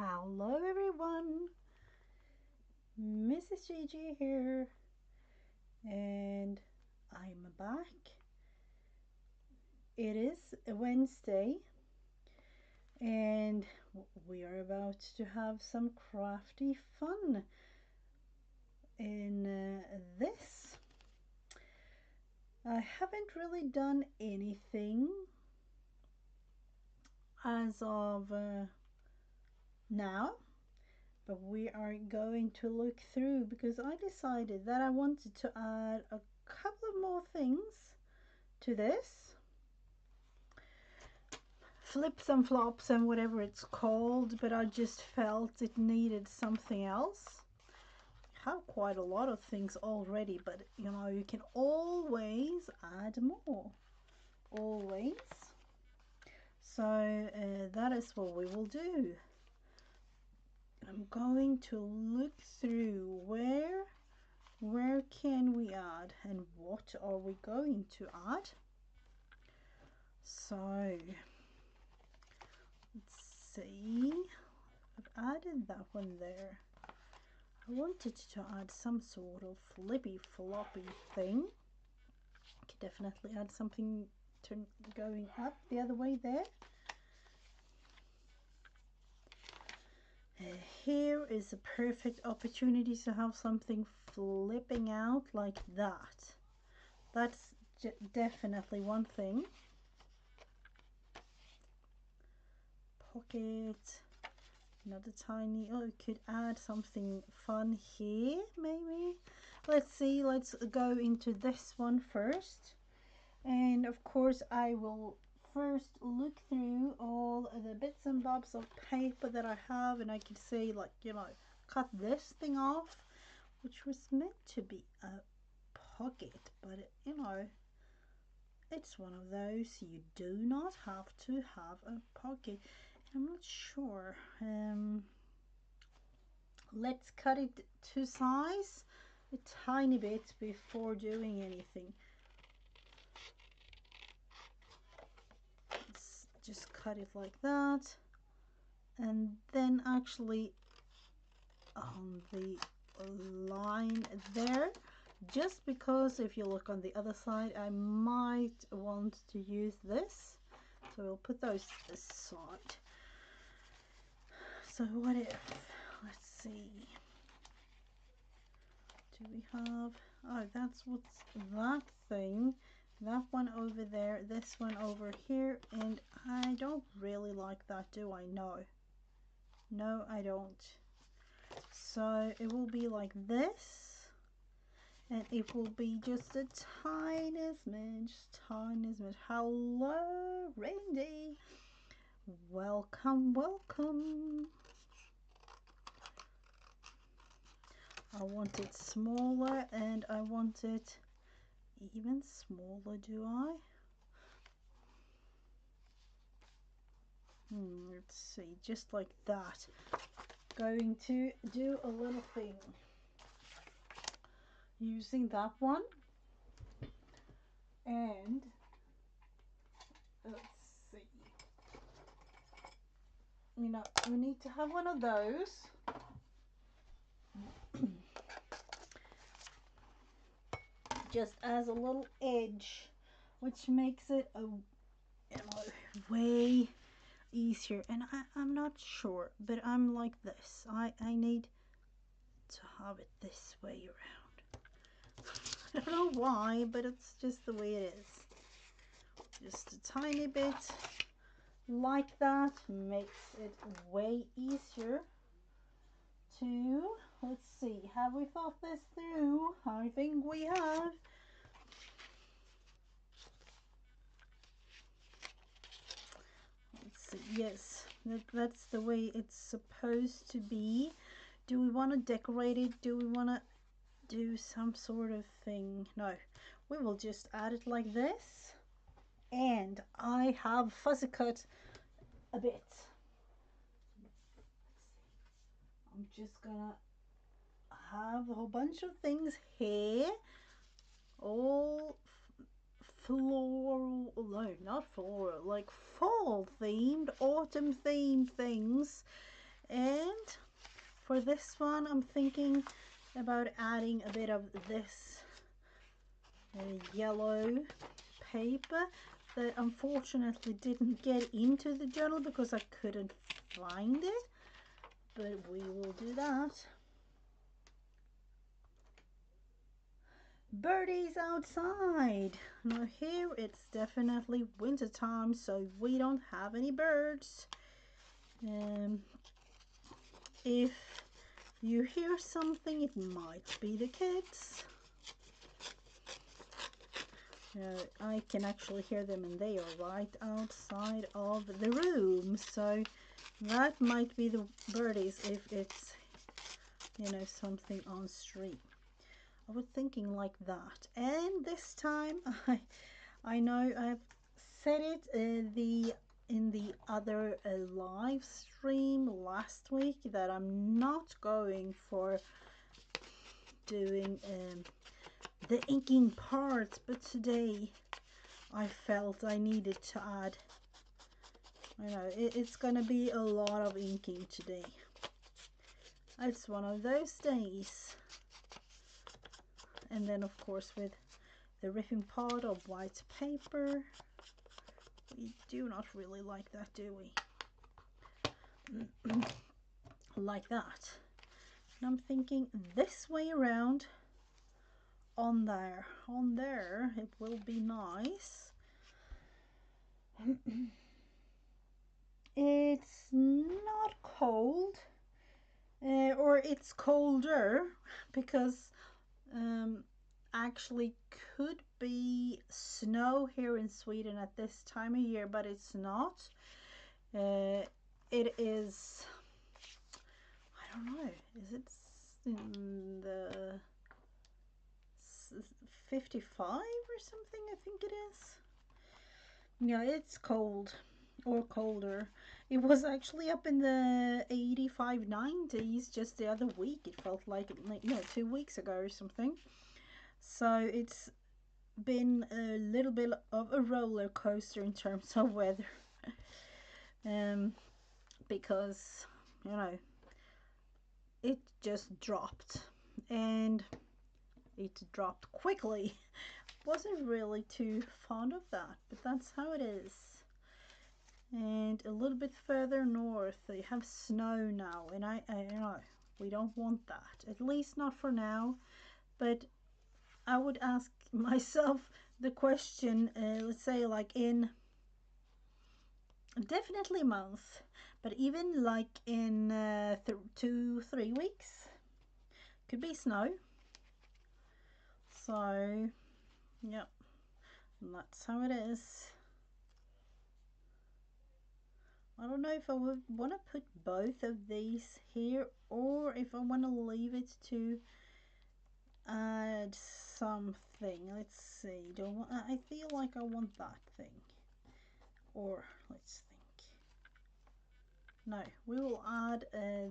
Hello everyone, Mrs. Gigi here, and I'm back. It is a Wednesday, and we are about to have some crafty fun in this. I haven't really done anything as of now, but we are going to look through because I decided that I wanted to add a couple of more things to this. Flips and flops and whatever it's called, but I just felt it needed something else. I have quite a lot of things already, but you can always add more. Always. So that is what we will do. I'm going to look through where can we add and what are we going to add. So let's see. I've added that one there. I wanted to add some sort of flippy floppy thing. Could definitely add something going up the other way there. Here is a perfect opportunity to have something flipping out like that. That's definitely one thing. Pocket. Another tiny, oh, you could add something fun here maybe. Let's see, let's go into this one first. And of course I will first look through all the bits and bobs of paper that I have, and I could say, like, cut this thing off, which was meant to be a pocket, but it's one of those you do not have to have a pocket. I'm not sure. Let's cut it to size a tiny bit before doing anything. Let's just cut it like that, and then actually on the line there, just because if you look on the other side I might want to use this, so we'll put those aside. So what if, let's see, do we have, oh, that's what's that thing, that one over there, this one over here, and I don't really like that, do I? No, I don't. So it will be like this, and it will be just a tiny smidge. Hello, Randy. Welcome. I want it smaller, and I want it even smaller, do I? Let's see, just like that. Going to do a little thing using that one, and let's see, we need to have one of those. Just as a little edge, which makes it a way easier. And I'm not sure, but I'm like this. I need to have it this way around. I don't know why, but it's just the way it is. Just a tiny bit like that makes it way easier to, let's see, have we thought this through? I think we have. Let's see, yes, that's the way it's supposed to be. Do we want to decorate it? Do we want to do some sort of thing? No, we will just add it like this. And I have fuzzy cut a bit. I'm just gonna have a whole bunch of things here, all floral, no, not floral, like fall themed, autumn themed things. And for this one, I'm thinking about adding a bit of this yellow paper that unfortunately didn't get into the journal because I couldn't find it, but we will do that. Birdies outside. Now here it's definitely winter time, so we don't have any birds. If you hear something, it might be the kids. I can actually hear them, and they are right outside of the room, so that might be the birdies if it's, you know, something on street. I was thinking like that. And this time I know I've said it in the other live stream last week that I'm not going for doing the inking part, but today I felt I needed to add, you know, it's gonna be a lot of inking today. It's one of those days. And then of course with the ripping part of white paper, we do not really like that, do we? Like that. And I'm thinking this way around, on there it will be nice. It's not cold, or it's colder, because actually could be snow here in Sweden at this time of year, but it's not. It is, I don't know, is it in the 55 or something? I think it is. Yeah, it's cold or colder. It was actually up in the 85, 90s just the other week. It felt like, you know, 2 weeks ago or something. So it's been a little bit of a roller coaster in terms of weather. Because, you know, it just dropped, and it dropped quickly. Wasn't really too fond of that, but that's how it is. And a little bit further north they have snow now, and I you know, we don't want that, at least not for now. But I would ask myself the question, let's say like in definitely a month, but even like in 2-3 weeks could be snow. So yep, that's how it is. I don't know if I would want to put both of these here, or if I want to leave it to add something. Let's see. I feel like I want that thing. Or let's think. No, we will add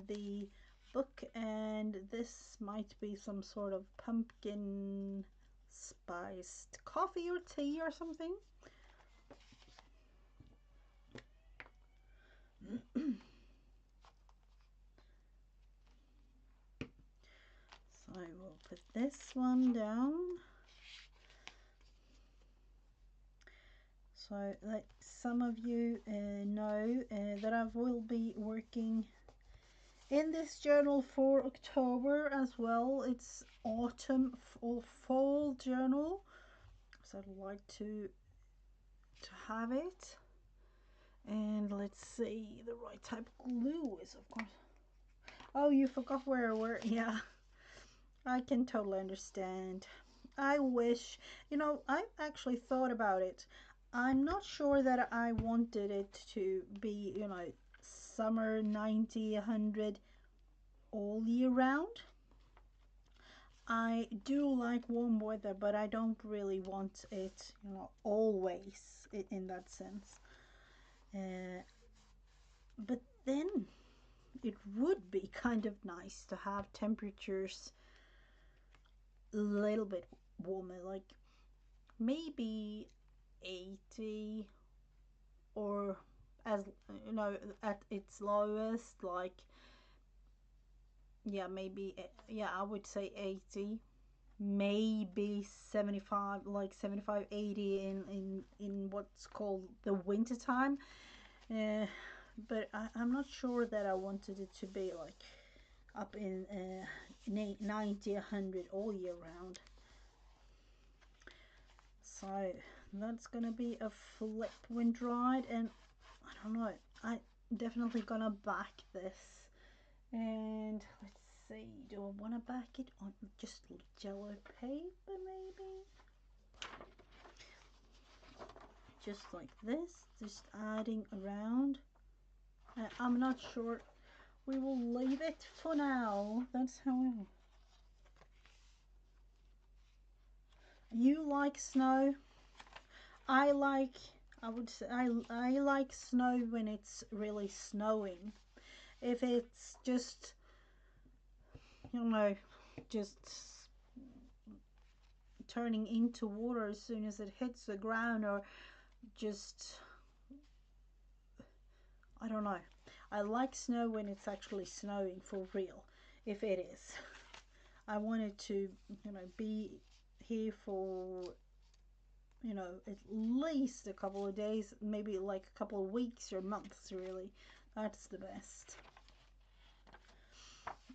the book, and this might be some sort of pumpkin spiced coffee or tea or something. So I will put this one down. So like some of you know that I will be working in this journal for October as well. It's autumn or fall journal, so I'd like to have it. And let's see, the right type of glue is, of course. Oh, you forgot where yeah, I can totally understand. I wish, you know, I've actually thought about it. I'm not sure that I wanted it to be, you know, summer 90, 100 all year round. I do like warm weather, but I don't really want it, you know, always in that sense. But then it would be kind of nice to have temperatures a little bit warmer, like maybe 80, or, as you know, at its lowest like yeah, maybe, yeah, I would say 80, maybe 75, like 75, 80 in what's called the winter time. uh, but I'm not sure that I wanted it to be like up in 90, 100 all year round. So that's gonna be a flip when dried, and I don't know, I definitely gonna back this. And let's see, do I want to back it on just jello paper maybe? Just like this, just adding around. I'm not sure. We will leave it for now. That's how you like snow. I like, I would say, I like snow when it's really snowing. If it's just, you know, just turning into water as soon as it hits the ground, or just, I don't know. I like snow when it's actually snowing for real. If it is, I want it to, be here for, at least a couple of days, maybe like a couple of weeks or months, really. That's the best.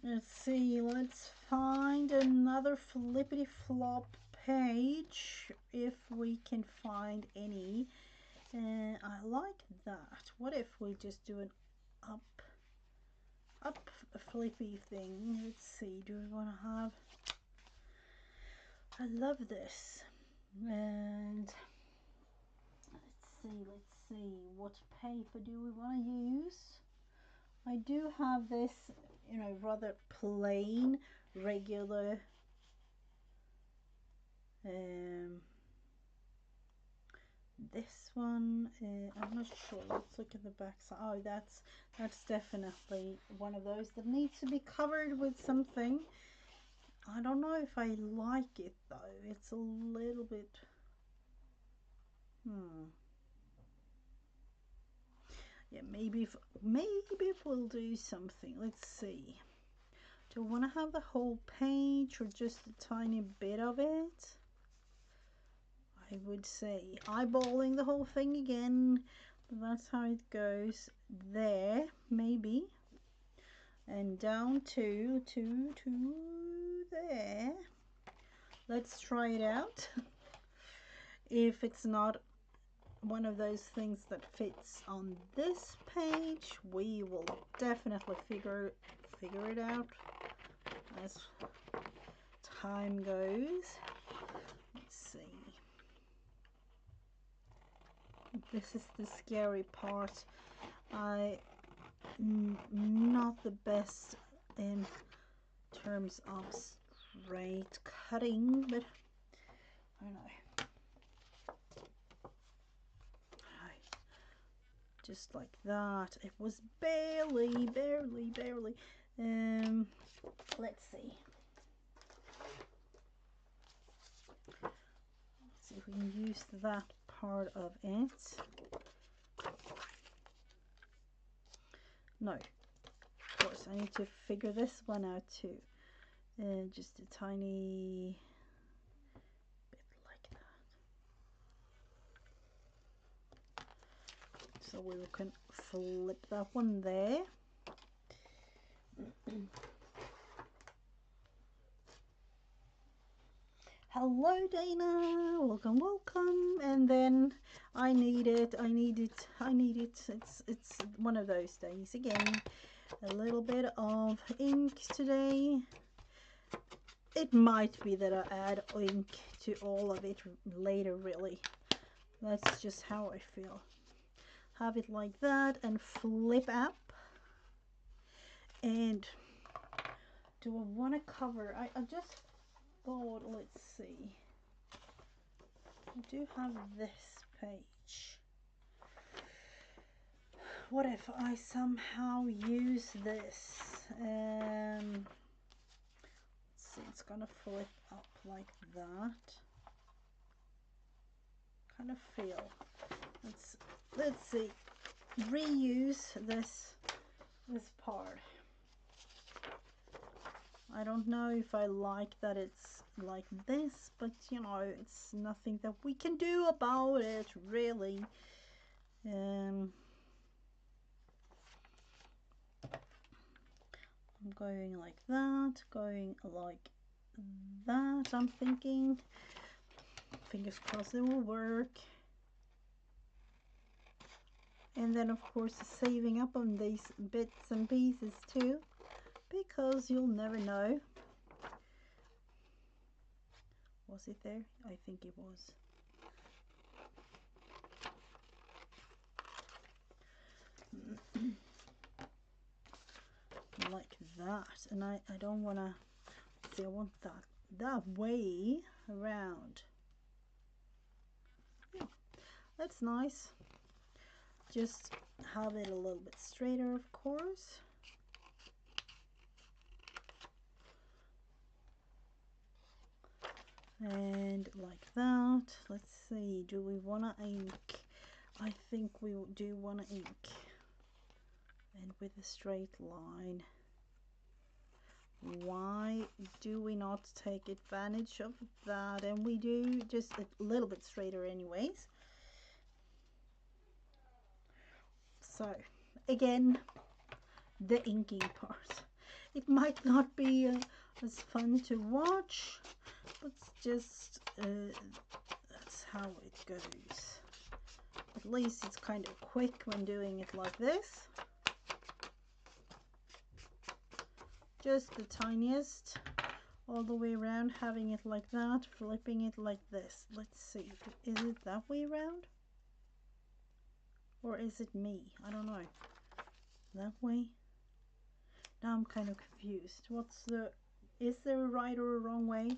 Let's see, let's find another flippity flop page if we can find any. I like that. What if we just do an up flippy thing? Let's see, do we want to have, I love this. And let's see, what paper do we want to use? I do have this, rather plain, regular, this one, I'm not sure. Let's look at the back side. Oh, that's definitely one of those that needs to be covered with something. I don't know if I like it though. It's a little bit, yeah, maybe if we'll do something. Let's see. Do I want to have the whole page or just a tiny bit of it? I would say eyeballing the whole thing again, but that's how it goes. There, maybe, and down to there. Let's try it out. If it's not one of those things that fits on this page, we will definitely figure it out as time goes. Let's see. This is the scary part. Not the best in terms of straight cutting, but I don't know. Just like that. It was barely. Let's see. Let's see if we can use that part of it. No, of course I need to figure this one out too. Just a tiny bit like that. So we can flip that one there. Hello Dana, welcome. And then I need it. It's one of those days again. A little bit of ink today. It might be that I add ink to all of it later, really. That's just how I feel. Have it like that and flip up. And do I want to cover? I just thought, let's see. I do have this page. What if I somehow use this? Let's see, it's gonna flip up like that. Kind of feel. Let's see. Reuse this part. I don't know if I like that it's like this, but you know, it's nothing that we can do about it, really. I'm going like that, going like that, I'm thinking. Fingers crossed it will work. And then of course saving up on these bits and pieces too, because you'll never know. Was it there? I think it was. Like that. And I don't want to see, I want that way around. Yeah, that's nice. Just have it a little bit straighter, of course. And like that. Let's see, do we want to ink? I think we do want to ink. And with a straight line. Why do we not take advantage of that? And we do, just a little bit straighter anyways. So again, the inking part, it might not be as fun to watch, but it's just that's how it goes. At least it's kind of quick when doing it like this. Just the tiniest all the way around, having it like that, flipping it like this. Let's see, is it that way around? Or is it me? I don't know. That way? Now I'm kind of confused. Is there a right or a wrong way?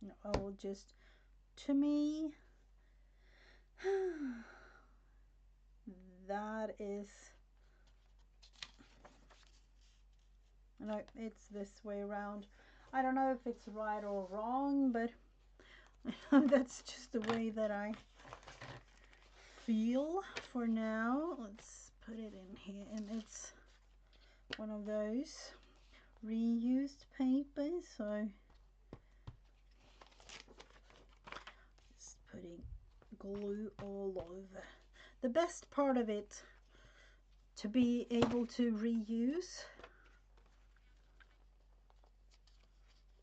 No, I will just, to me, that is, no, it's this way around. I don't know if it's right or wrong, but that's just the way that I feel for now. Let's put it in here, and it's one of those reused papers, so just putting glue all over. The best part of it, to be able to reuse,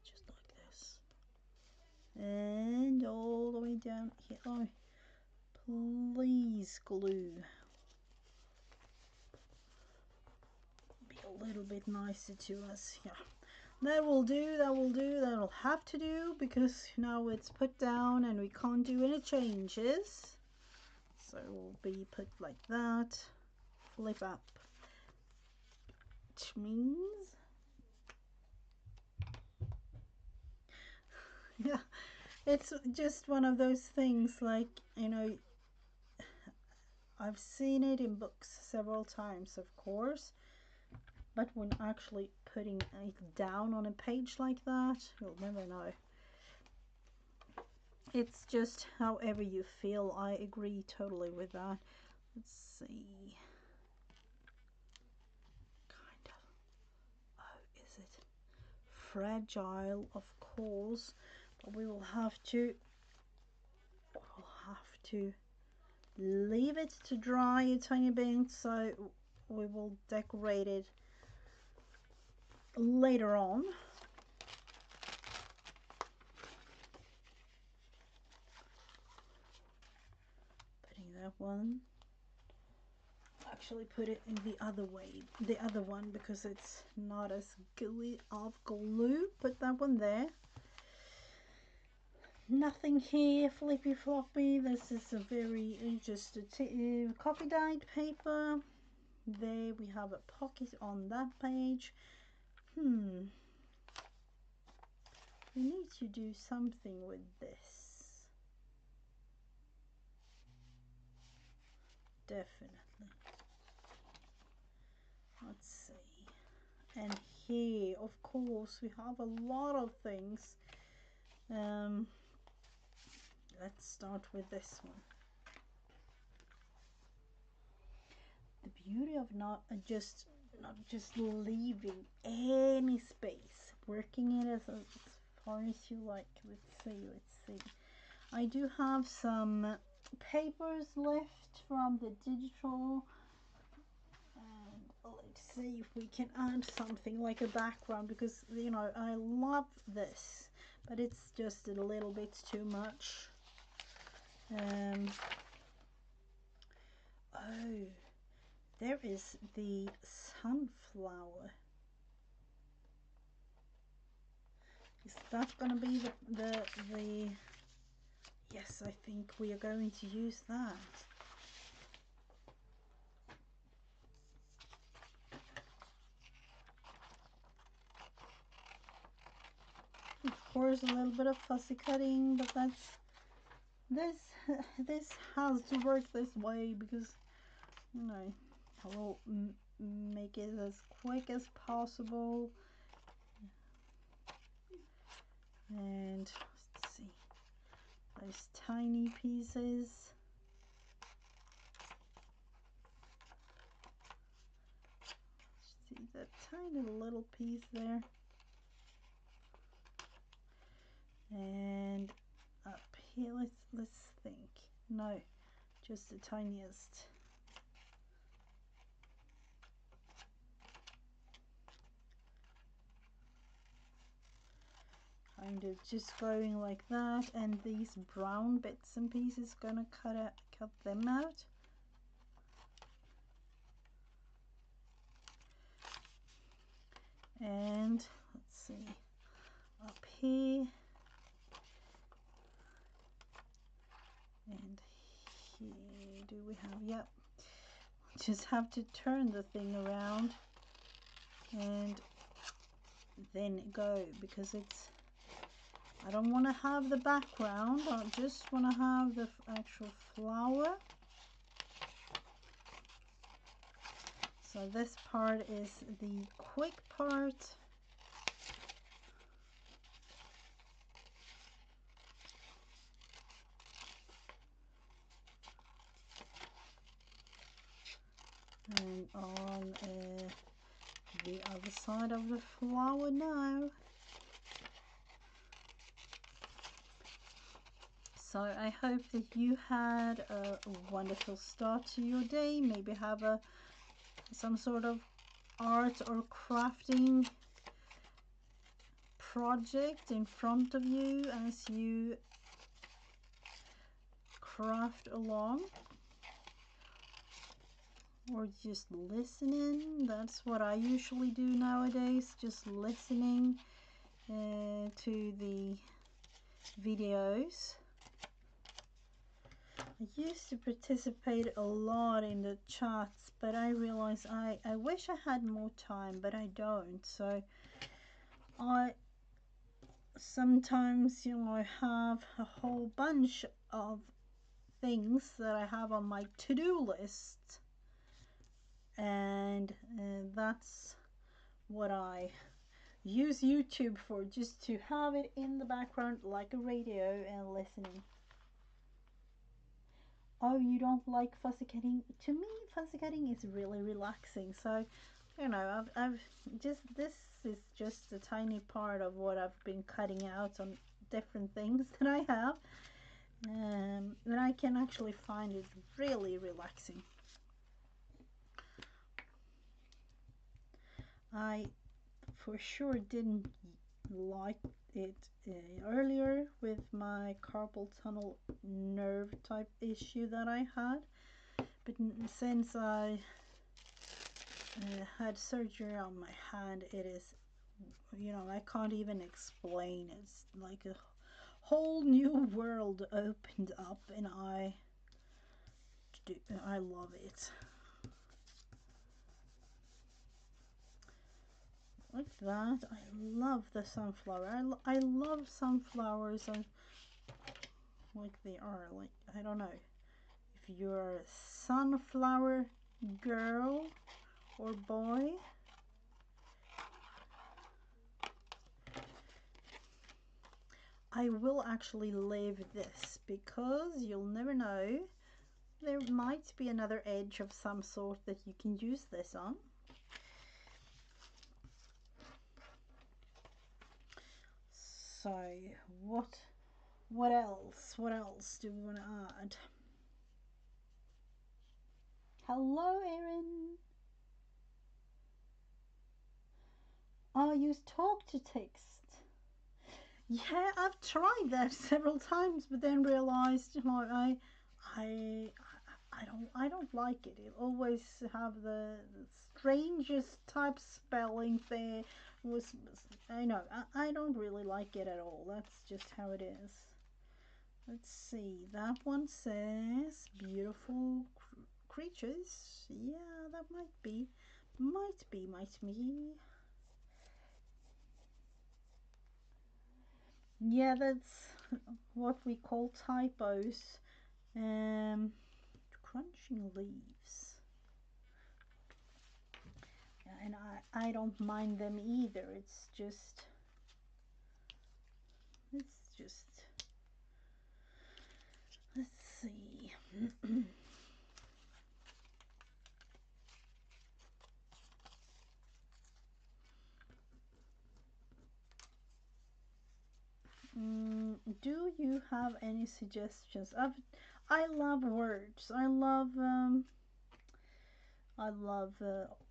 just like this, and all the way down here. Oh, please glue, be a little bit nicer to us. Yeah, that will do, that will do, that'll have to do, because now it's put down and we can't do any changes. So it will be put like that, flip up, which means, yeah, it's just one of those things, like, you know, I've seen it in books several times, of course, but when actually putting it down on a page like that, you'll never know. It's just however you feel. I agree totally with that. Let's see. Kind of. Oh, is it fragile? Of course, but we will have to leave it to dry a tiny bit, so we will decorate it later on. Putting that one, actually put it in the other way, the other one, because it's not as gooey of glue. Put that one there. Nothing here flippy floppy. This is a very just a coffee dyed paper. There we have a pocket on that page. We need to do something with this. Definitely. Let's see. And here, of course, we have a lot of things Um, let's start with this one. The beauty of not just leaving any space, working it as far as you like. Let's see. I do have some papers left from the digital, and let's see if we can add something like a background, because you know I love this, but it's just a little bit too much. Oh, there is the sunflower. Is that gonna be the yes, I think we are going to use that. Of course, a little bit of fussy cutting, but this has to work this way, because you know I will make it as quick as possible. And let's see, those tiny pieces. See that tiny little piece there. And up here, let's think. No, just the tiniest. Kind of just going like that, and these brown bits and pieces gonna cut them out. And let's see, up here and here, do we have, yep, just have to turn the thing around and then go, because it's, I don't want to have the background, I just want to have the actual flower. So this part is the quick part. And on the other side of the flower now. So I hope that you had a wonderful start to your day. Maybe have some sort of art or crafting project in front of you as you craft along, or just listening. That's what I usually do nowadays, just listening to the videos. I used to participate a lot in the chats, but I realized I wish I had more time, but I don't. So I sometimes, you know, I have a whole bunch of things that I have on my to-do list, and that's what I use YouTube for, just to have it in the background like a radio and listening. Oh, you don't like fussy cutting? To me, fussy cutting is really relaxing. So, you know, I've just, this is just a tiny part of what I've been cutting out on different things that I have. And I can actually find it really relaxing. I for sure didn't like it earlier with my carpal tunnel nerve type issue that I had, but since I had surgery on my hand, it is, you know, I can't even explain. It's like a whole new world opened up, and I love it. Like that. I love the sunflower. I love sunflowers, and like they are, like, I don't know if you're a sunflower girl or boy. I will actually leave this because you'll never know. There might be another edge of some sort that you can use this on. So what else? What else do we want to add? Hello, Erin. Oh, use talk to text. Yeah, I've tried that several times, but then realized, you know, I, I don't like it. It always have the strangest type spelling there. I know, I don't really like it at all. That's just how it is. Let's see. That one says beautiful creatures. Yeah, that might be. Yeah, that's what we call typos. Um, crunching leaves. Yeah, and I don't mind them either. It's just let's see. Do you have any suggestions? I love words. I love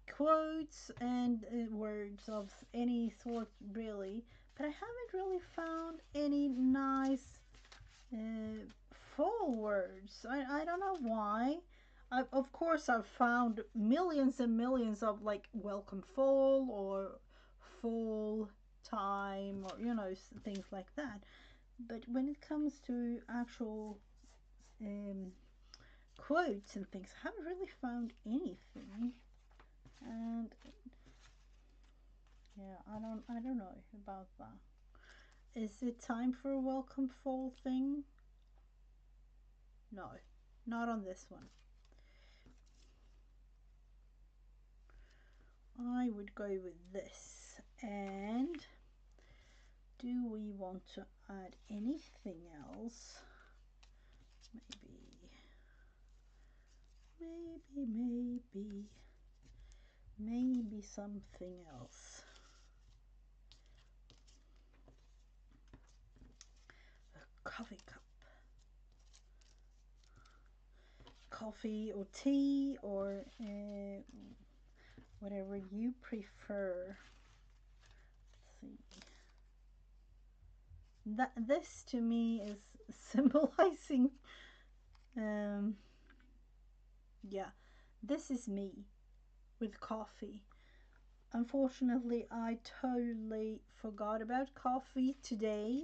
quotes and words of any sort, really. But I haven't really found any nice uh, full words. I don't know why. Of course, I've found millions and millions of like welcome fall or fall time or things like that. But when it comes to actual um, quotes and things, I haven't really found anything. And yeah, I don't know about that. Is it time for a welcome fall thing? No, not on this one. I would go with this. And do we want to add anything else? Maybe something else. A coffee cup. Coffee or tea or whatever you prefer. Let's see. This to me is symbolizing yeah, this is me with coffee. Unfortunately, I totally forgot about coffee today,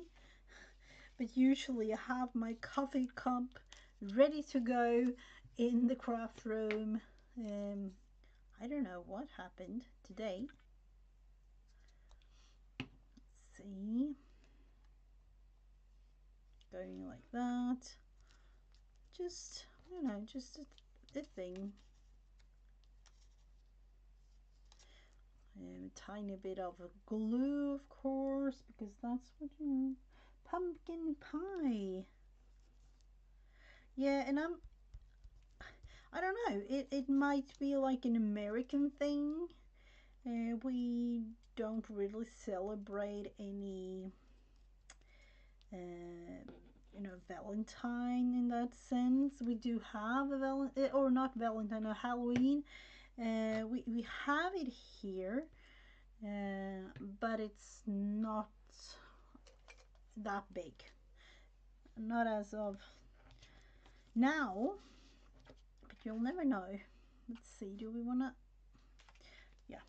but usually I have my coffee cup ready to go in the craft room. I don't know what happened today. Let's see. Going like that. Just, just a thing. A tiny bit of glue, of course, because that's what pumpkin pie. Yeah, and I don't know. It might be like an American thing. We don't really celebrate any, Valentine in that sense. We do have a or not Valentine, a Halloween. We have it here, but it's not that big. Not as of now, but you'll never know. Let's see. Do we wanna? Yeah,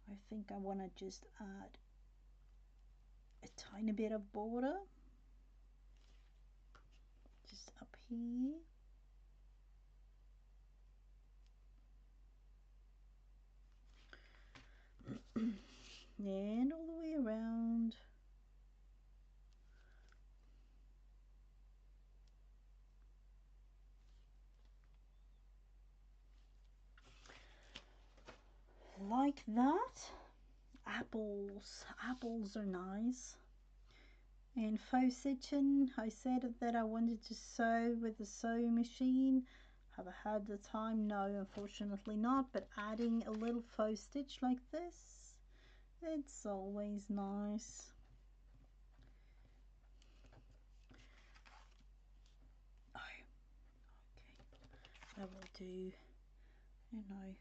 I think I wanna just add a tiny bit of border just up here. And all the way around. Like that. Apples are nice. And faux stitching, I said that I wanted to sew with the sewing machine. Have I had the time? No, unfortunately not, but adding a little faux stitch like this, it's always nice. Oh, okay, that will do, you know,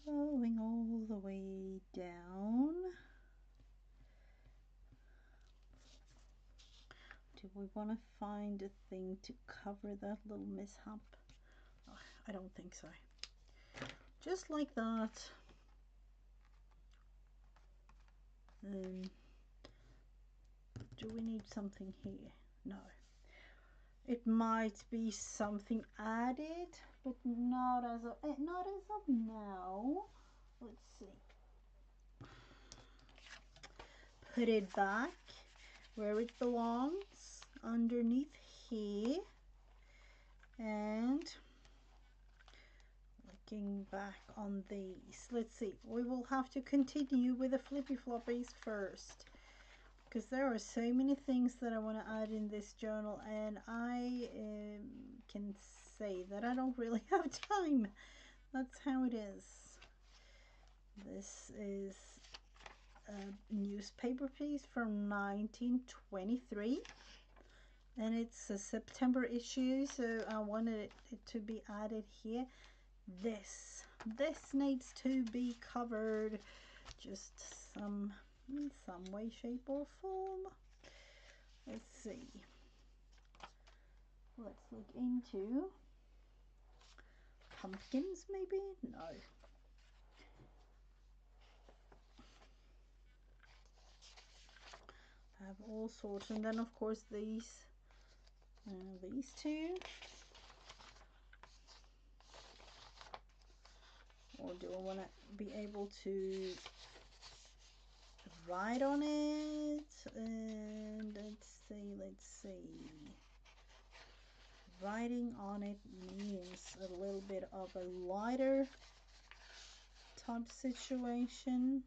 going all the way down. Do we want to find a thing to cover that little mishap? Oh, I don't think so. Just like that. Do we need something here? No. It might be something added, but not as of now. Let's see. Put it back where it belongs, underneath here, and looking back on these. Let's see. We will have to continue with the flippy floppies first, because there are so many things that I want to add in this journal, and I can say that I don't really have time. That's how it is. This is a newspaper piece from 1923, and it's a September issue, so I wanted it to be added here. This needs to be covered, just in some way, shape, or form. Let's see. Let's look into pumpkins, maybe? No. I have all sorts, and then of course these two. Or do I want to be able to write on it? And let's see. Writing on it means a little bit of a lighter type situation.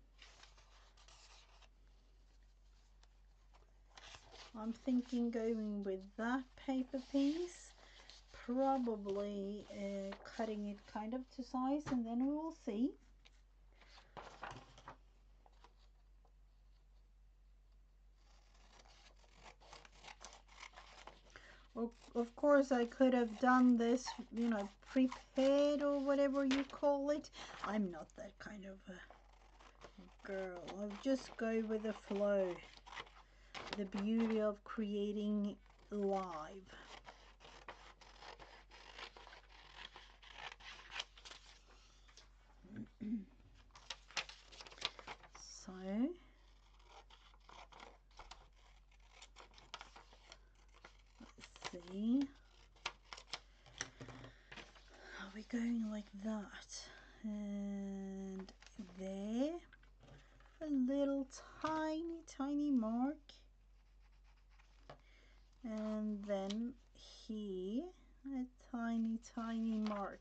I'm thinking going with that paper piece, probably cutting it kind of to size, and then we will see. Of course, I could have done this, you know, prepared or whatever you call it. I'm not that kind of a girl. I'll just go with the flow. The beauty of creating live. So let's see. Are we going like that? And there, a little tiny mark. And then here, a tiny mark.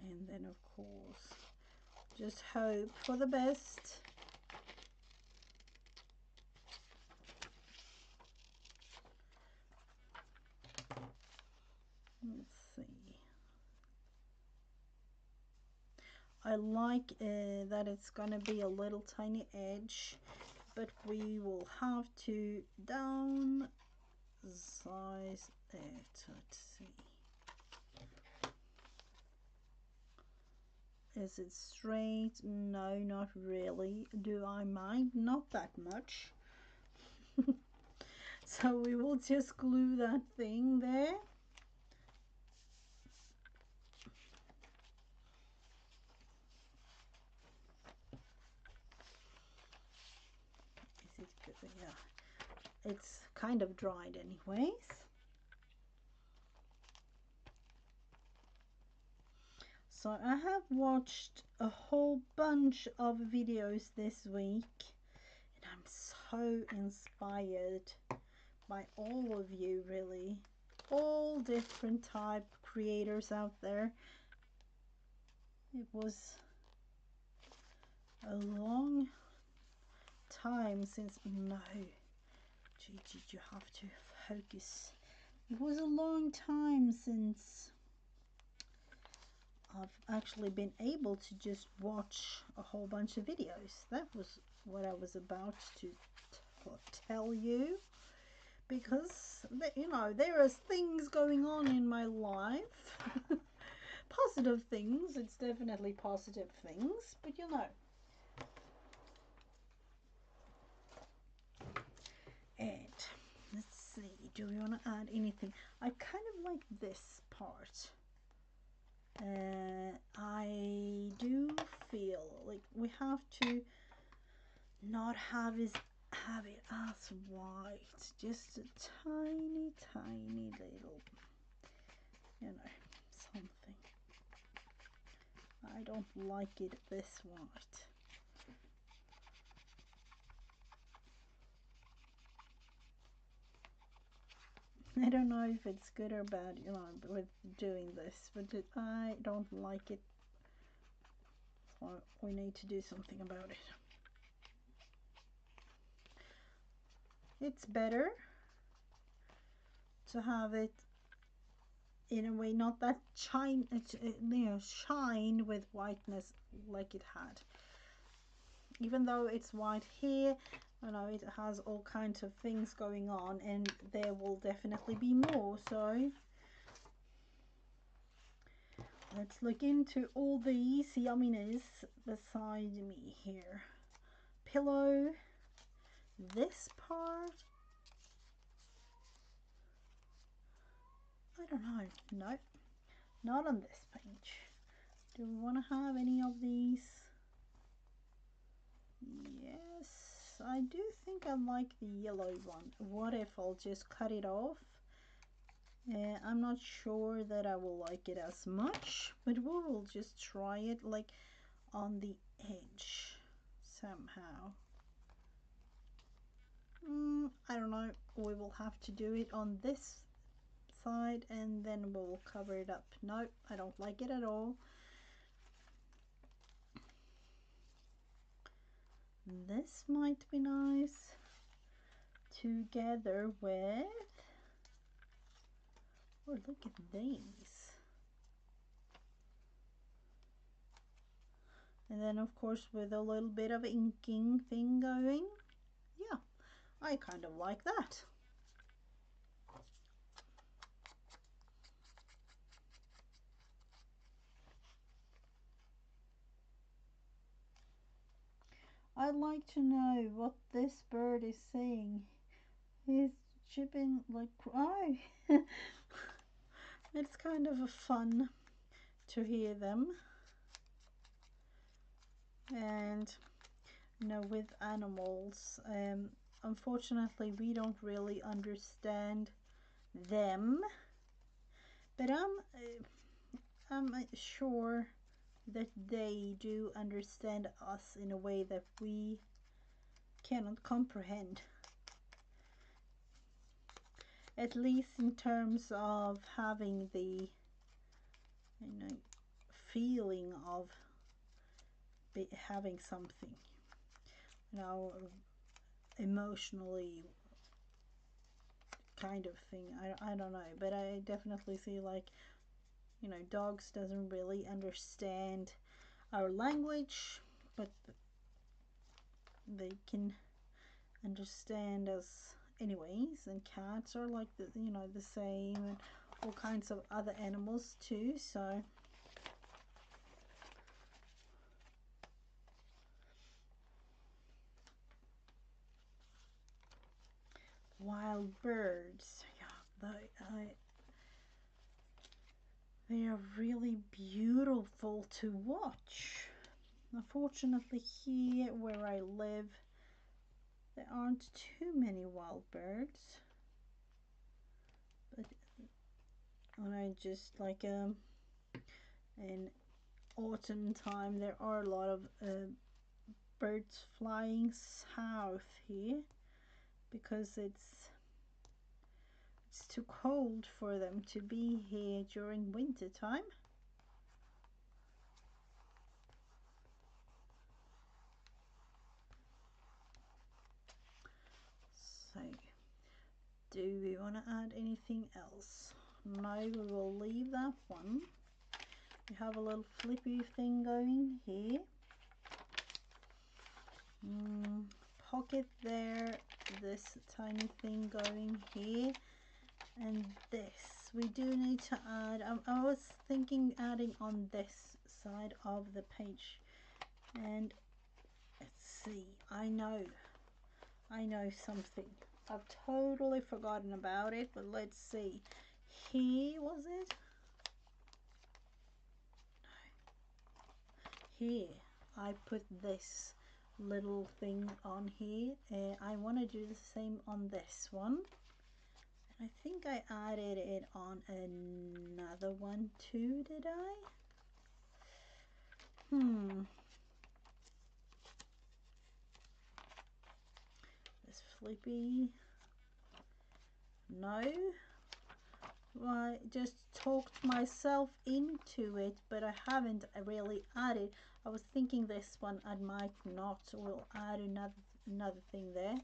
And then of course, just hope for the best. Let's see. I like that it's gonna be a little tiny edge, but we will have to downsize it. Let's see. Is it straight? No, not really. Do I mind? Not that much. So we will just glue that thing there. Is it good? Yeah, it's kind of dried anyways. So I have watched a whole bunch of videos this week, and I'm so inspired by all of you, really. all different type creators out there. It was a long time since, no, Gigi, you have to focus. It was a long time since I've actually been able to just watch a whole bunch of videos. That was what I was about to tell you, because you know, there is things going on in my life. Positive things, it's definitely positive things, but you know. And let's see, do we want to add anything? I kind of like this part. I do feel like we have to not have it as white, just a tiny little, you know, something. I don't like it this white. I don't know if it's good or bad, you know, with doing this, but I don't like it. So we need to do something about it. It's better to have it in a way, not that shine, you know, shine with whiteness like it had. Even though it's white here, you know, it has all kinds of things going on, and there will definitely be more. So let's look into all these yumminess beside me here. Pillow, this part, I don't know. Nope, not on this page. Do we want to have any of these? Yes, I do think I like the yellow one. What if I'll just cut it off? I'm not sure that I will like it as much, but we will just try it like on the edge somehow. I don't know. We will have to do it on this side and then we'll cover it up. No, I don't like it at all. This might be nice together with, oh, look at these. And then of course with a little bit of inking thing going. Yeah, I kind of like that. I'd like to know what this bird is saying. He's chipping like, oh. It's kind of a fun to hear them. And you know, with animals, unfortunately we don't really understand them, but I'm sure that they do understand us in a way that we cannot comprehend, at least in terms of having the, you know, feeling of having something, you know, emotionally kind of thing. I don't know, but I definitely see, like, you know, dogs doesn't really understand our language, but they can understand us anyways. And cats are like the, you know, the same, and all kinds of other animals too. So wild birds, yeah, they are really beautiful to watch. Unfortunately, here where I live, there aren't too many wild birds. But when I just like in autumn time, there are a lot of birds flying south here, because it's it's too cold for them to be here during winter time. So, do we want to add anything else? No, we will leave that one. We have a little flippy thing going here. Pocket there, this tiny thing going here, and this we do need to add. I was thinking adding on this side of the page, and let's see, I know something. I've totally forgotten about it, but let's see. Here, was it? Here, I put this little thing on here. I want to do the same on this one. I think I added it on another one too, did I? This flippy. No. I just talked myself into it, but I haven't really added. I was thinking this one I might not. We'll add another thing there.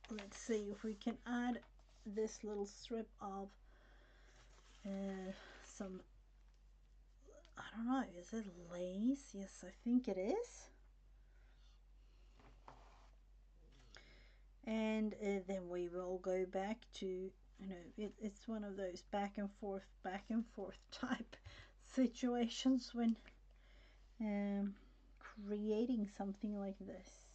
Let's see if we can add this little strip of some, I don't know, is it lace? Yes, I think it is. And then we will go back to, you know, it's one of those back and forth type situations when creating something like this.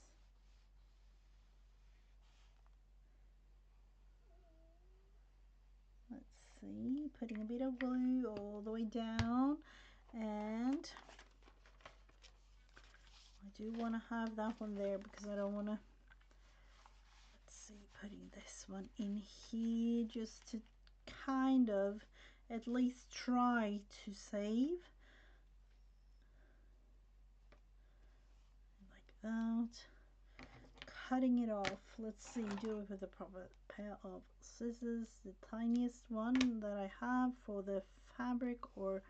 Let's see, putting a bit of glue all the way down, and I do want to have that one there because I don't want to, let's see, putting this one in here just to kind of at least try to save. Like that. Cutting it off. Let's see, do it with a proper pair of scissors, the tiniest one that I have for the fabric or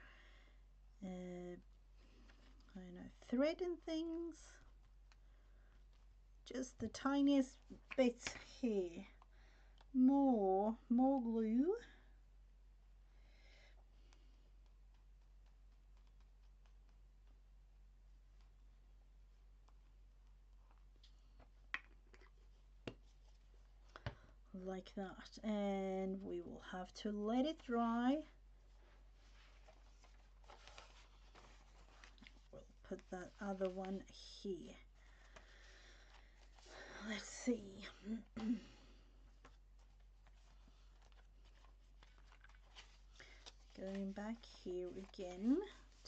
I don't know, thread and things. Just the tiniest bits here. More glue. Like that, and we will have to let it dry. We'll put that other one here. Let's see. Going back here again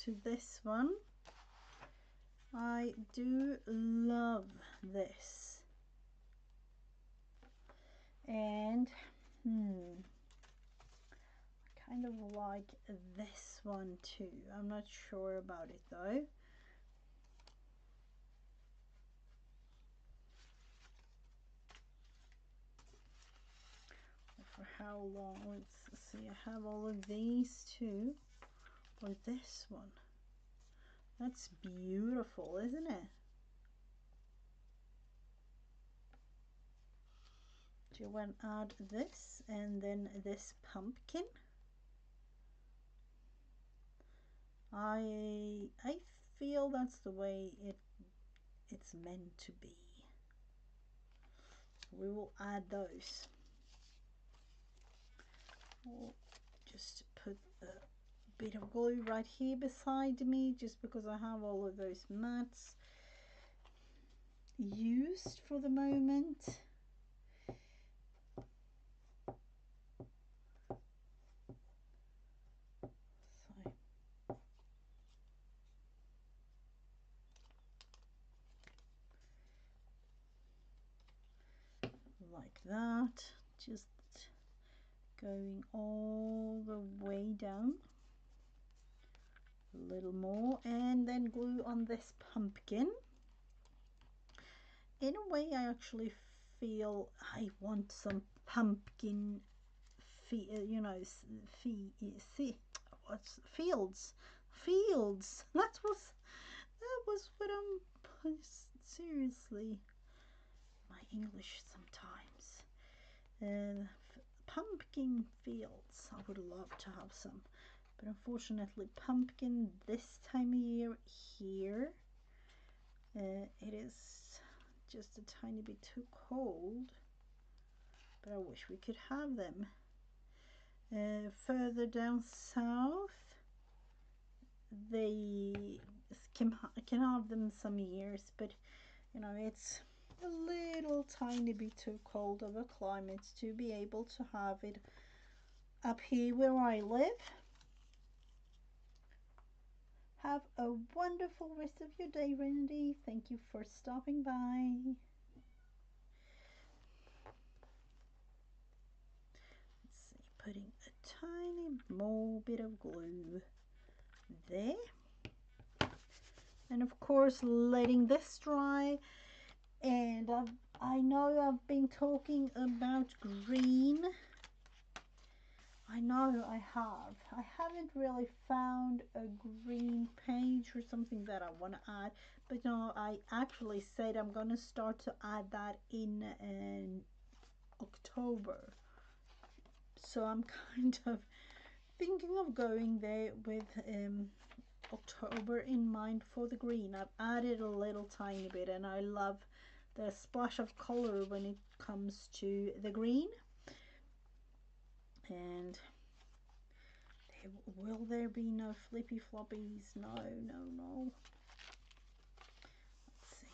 to this one. I do love this, and I kind of like this one too. I'm not sure about it though. For how long? Let's see, I have all of these too, or this one. That's beautiful, isn't it? Do you want to add this and then this pumpkin? I feel that's the way it's meant to be. We will add those. We'll just put a bit of glue right here beside me, just because I have all of those mats used for the moment. Like that, just going all the way down. A little more, and then glue on this pumpkin. In a way, I actually feel I want some pumpkin, you know, what's fields, fields. That was what I'm. Seriously, my English sometimes. Pumpkin fields. I would love to have some, but unfortunately, pumpkin this time of year here, it is just a tiny bit too cold. But I wish we could have them. Further down south, they can have them some years, but you know, it's a little tiny bit too cold of a climate to be able to have it up here where I live. Have a wonderful rest of your day, Randy. Thank you for stopping by. Let's see, putting a tiny more bit of glue there. And of course, letting this dry. And I know I've been talking about green. I know I have. I haven't really found a green page or something that I want to add. But no, I actually said I'm going to start to add that in October. So I'm kind of thinking of going there with October in mind for the green. I've added a little tiny bit, and I love the splash of color when it comes to the green. And will there be no flippy floppies? No, no, no. Let's see.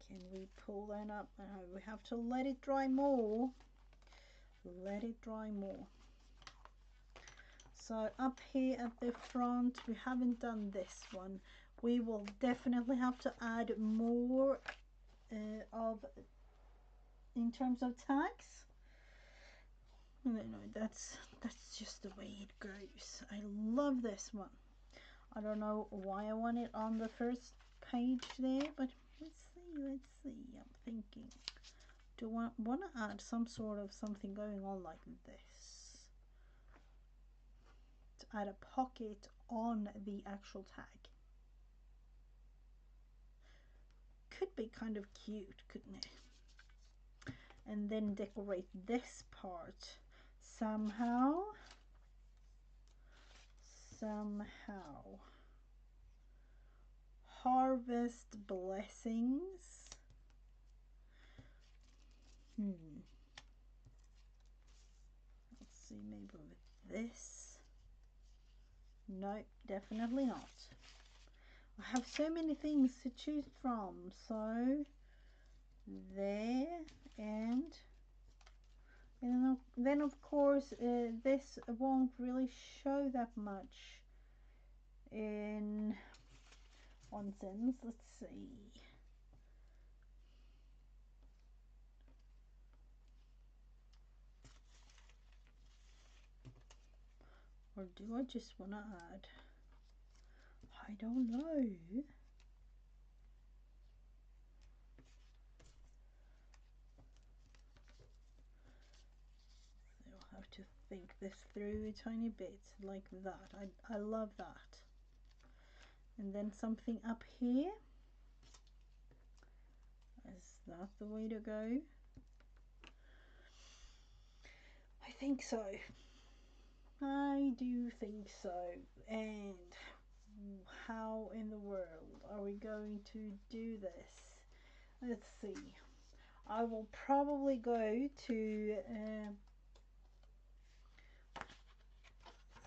Can we pull that up? We have to let it dry more. Let it dry more. So up here at the front, we haven't done this one. We will definitely have to add more of in terms of tags. No, that's just the way it goes. I love this one. I don't know why I want it on the first page there, but let's see. I'm thinking, do I want to add some sort of something going on like this? To add a pocket on the actual tag. Could be kind of cute, couldn't it? And then decorate this part somehow. Harvest blessings. Let's see, maybe with this. Nope, definitely not. I have so many things to choose from. So there, and then of course this won't really show that much in Onsens. Let's see. Or do I just want to add? I don't know. I'll have to think this through a tiny bit like that. I love that. And then something up here. Is that the way to go? I think so. I do think so. And how in the world are we going to do this? Let's see. I will probably go to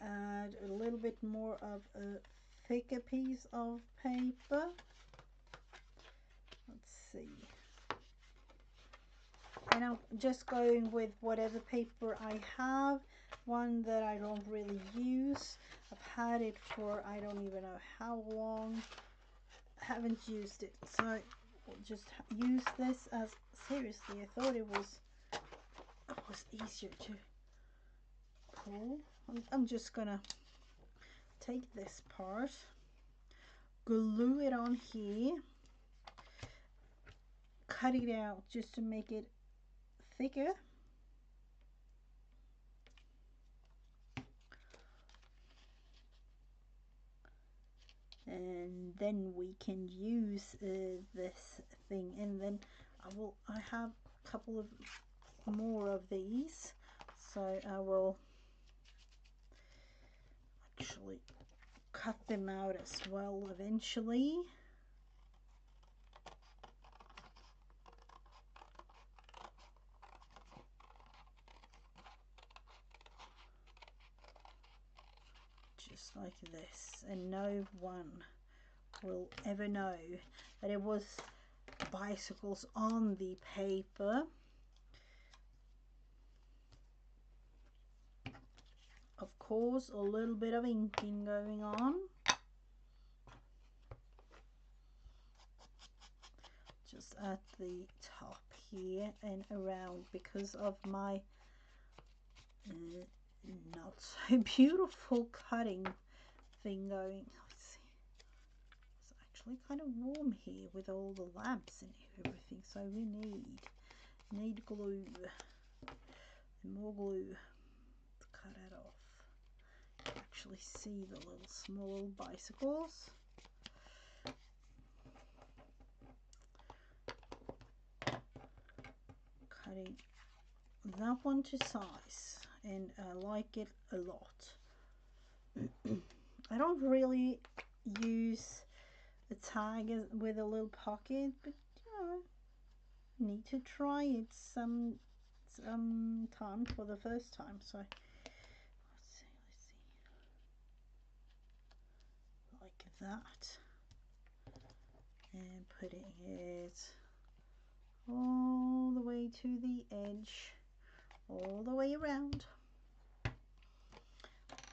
add a little bit more of a thicker piece of paper. Let's see. And I'm just going with whatever paper I have, one that I don't really use. I've had it for I don't even know how long. I haven't used it, so we'll just use this as, seriously, I thought it was easier to pull. I'm just gonna take this part, glue it on here, cut it out just to make it thicker. And then we can use this thing, and then I have a couple of more of these, so I will actually cut them out as well eventually. Just like this, and no one will ever know that it was bicycles on the paper. Of course, a little bit of inking going on. Just at the top here and around, because of my not so beautiful cutting thing going. Let's see. It's actually kind of warm here with all the lamps and everything, so we need glue and more glue to cut it off. You can actually see the little small bicycles. Cutting that one to size, and I like it a lot. I don't really use a tag with a little pocket, but you know, need to try it some time for the first time. So let's see, like that, and putting it all the way to the edge, all the way around.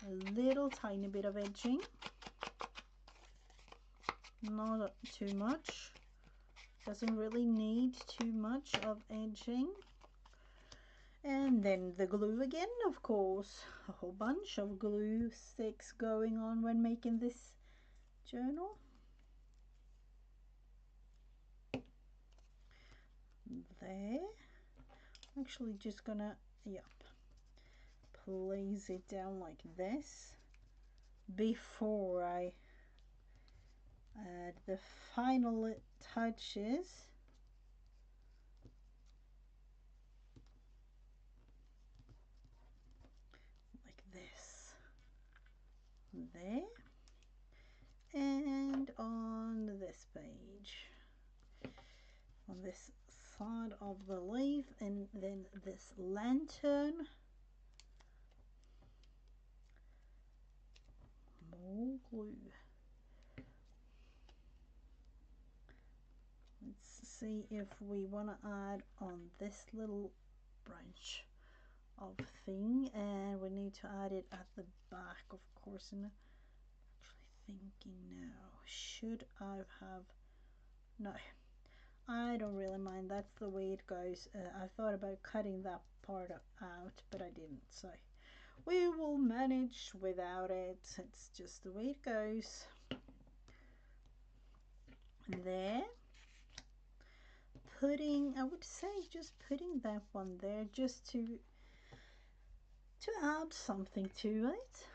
A little tiny bit of edging, not too much. Doesn't really need too much of edging. And then the glue again, of course. A whole bunch of glue sticks going on when making this journal. There. I'm actually just gonna, place it down like this before I add the final touches. Like this. There. And on this page, on this side of the leaf, and then this lantern. More glue. Let's see if we want to add on this little branch of thing, and we need to add it at the back, of course. And I'm actually thinking now, should I have, no, I don't really mind, that's the way it goes. I thought about cutting that part out, but I didn't, so we will manage without it. It's just the way it goes. There, I would say just putting that one there just to add something to it.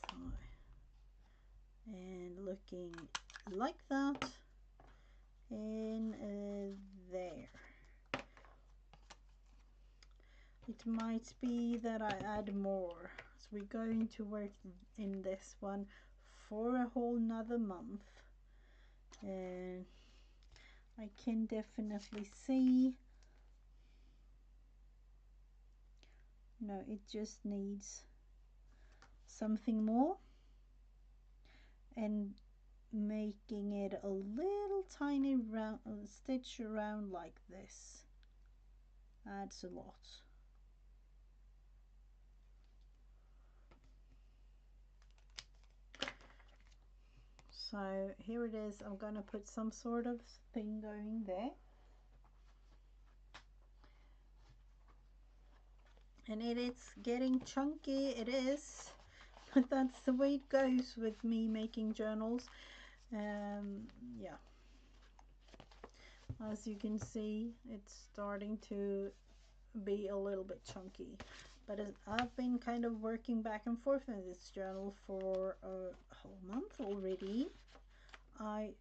So, and looking like that, and there. It might be that I add more, so we're going to work in this one for a whole nother month, and I can definitely see, no, it just needs something more, and making it a little tiny round stitch around like this adds a lot. So here it is. I'm gonna put some sort of thing going there, and it's getting chunky. It is, but that's the way it goes with me making journals. Yeah, as you can see, it's starting to be a little bit chunky, but I've been kind of working back and forth in this journal for a whole month already. I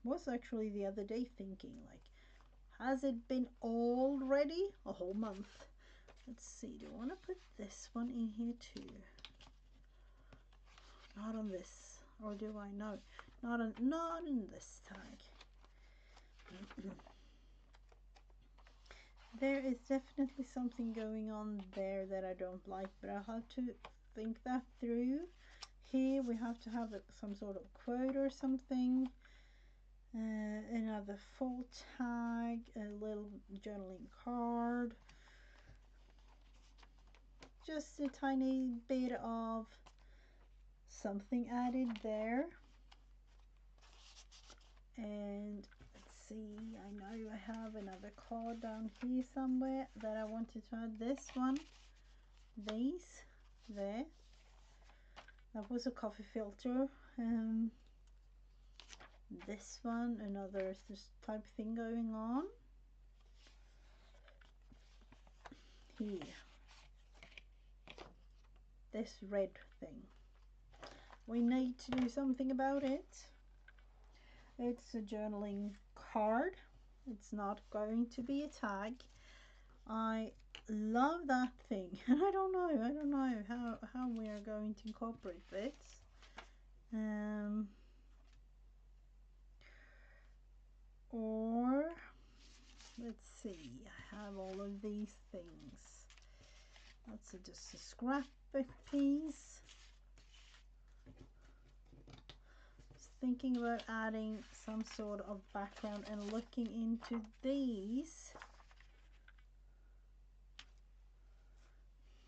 was actually the other day thinking, like, has it been already a whole month? Let's see, do I want to put this one in here too? Not on this, or do I? No, not in this tag. There is definitely something going on there that I don't like, but I have to think that through. Here we have to have some sort of quote or something. Another full tag, a little journaling card, just a tiny bit of something added there. And let's see, I know I have another card down here somewhere that I wanted to add. This one, these, there. That was a coffee filter. This one, another this type thing going on. Here, this red thing. We need to do something about it. It's a journaling card. It's not going to be a tag. I love that thing, and I don't know how we are going to incorporate this. Or let's see, I have all of these things. That's just a scrap piece. Just thinking about adding some sort of background and looking into these.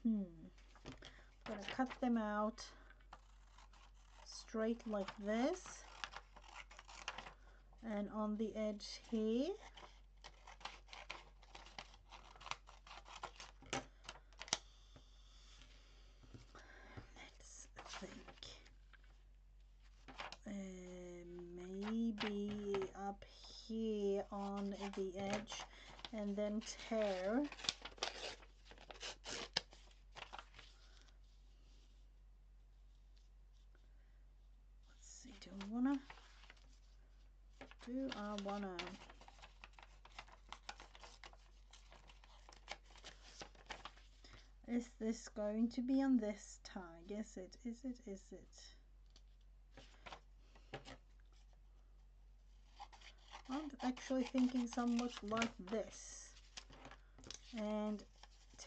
Gonna cut them out straight like this, and on the edge here let's think, maybe up here on the edge, and then tear. Let's see, do I wanna is this going to be on this tag? Is it? I'm actually thinking somewhat like this, and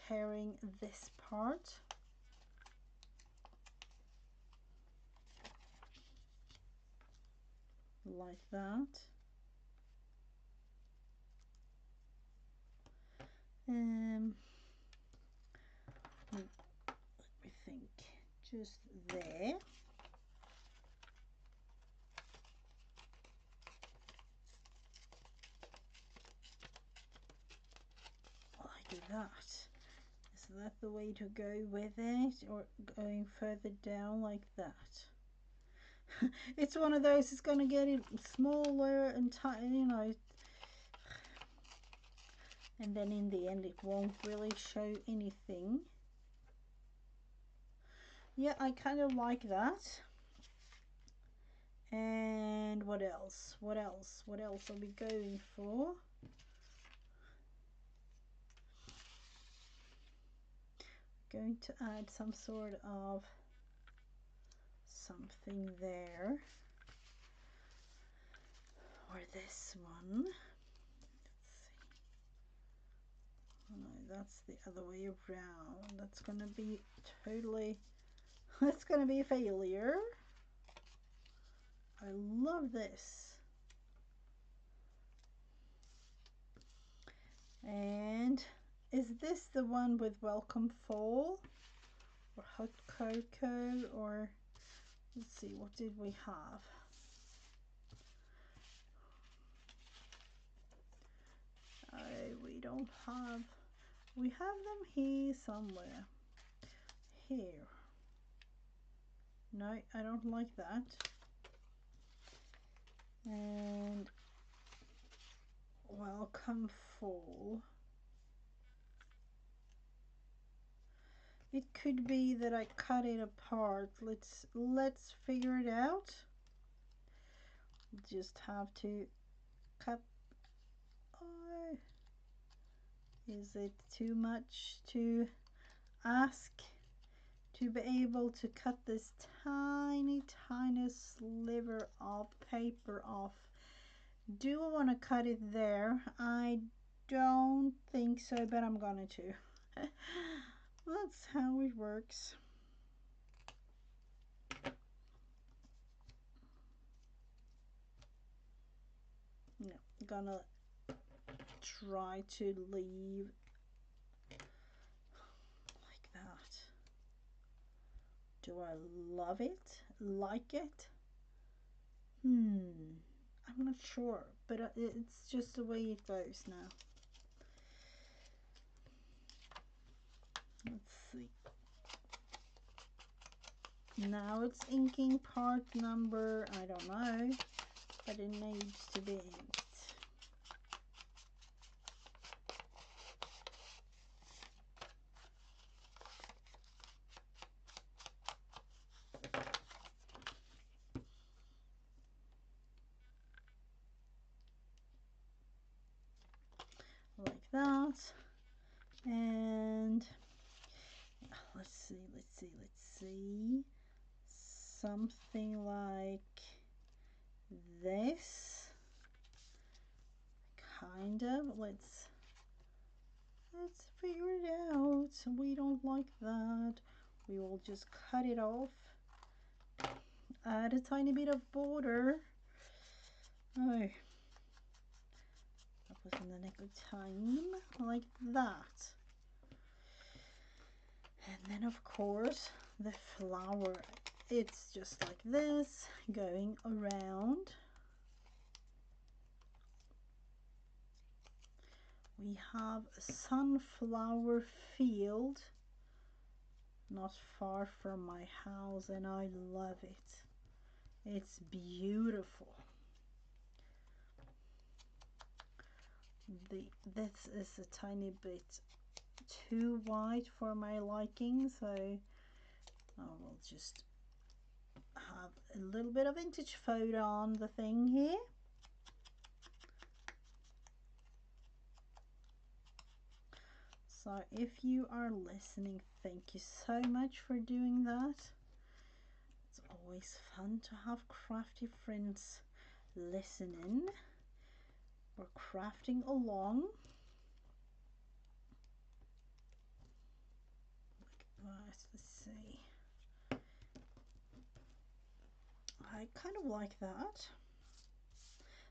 tearing this part like that. Let me think, just there. While I do that, is that the way to go with it, or going further down like that? It's one of those, it's going to get it smaller and tiny, you know, and then in the end it won't really show anything. Yeah, I kind of like that. And what else are we going for? Going to add some sort of something there, or this one. Oh no, that's the other way around. That's gonna be totally, that's gonna be a failure. I love this. And is this the one with welcome fall, or hot cocoa, or let's see, what did we have? We have them here somewhere. Here. No, I don't like that. And welcome fall. It could be that I cut it apart. Let's figure it out. Just have to cut. Oh, is it too much to ask to be able to cut this tiny sliver of paper off? Do I want to cut it there? I don't think so, but I'm gonna to. That's how it works. No, gonna try to leave like that. Do I love it? Like it? I'm not sure, but it's just the way it goes now. Let's see. Now it's inking part number, I don't know, but it needs to be inked. Like that. And let's see. Something like this. Kind of. Let's figure it out. We don't like that. We will just cut it off. Add a tiny bit of border. Oh, that was in the nick of time. Like that. And then of course the flower. It's just like this, going around. We have a sunflower field not far from my house, and I love it. It's beautiful. This is a tiny bit too white for my liking, so I will just have a little bit of vintage photo on the thing here. So if you are listening, thank you so much for doing that. It's always fun to have crafty friends listening. We're crafting along. Right, let's see. I kind of like that.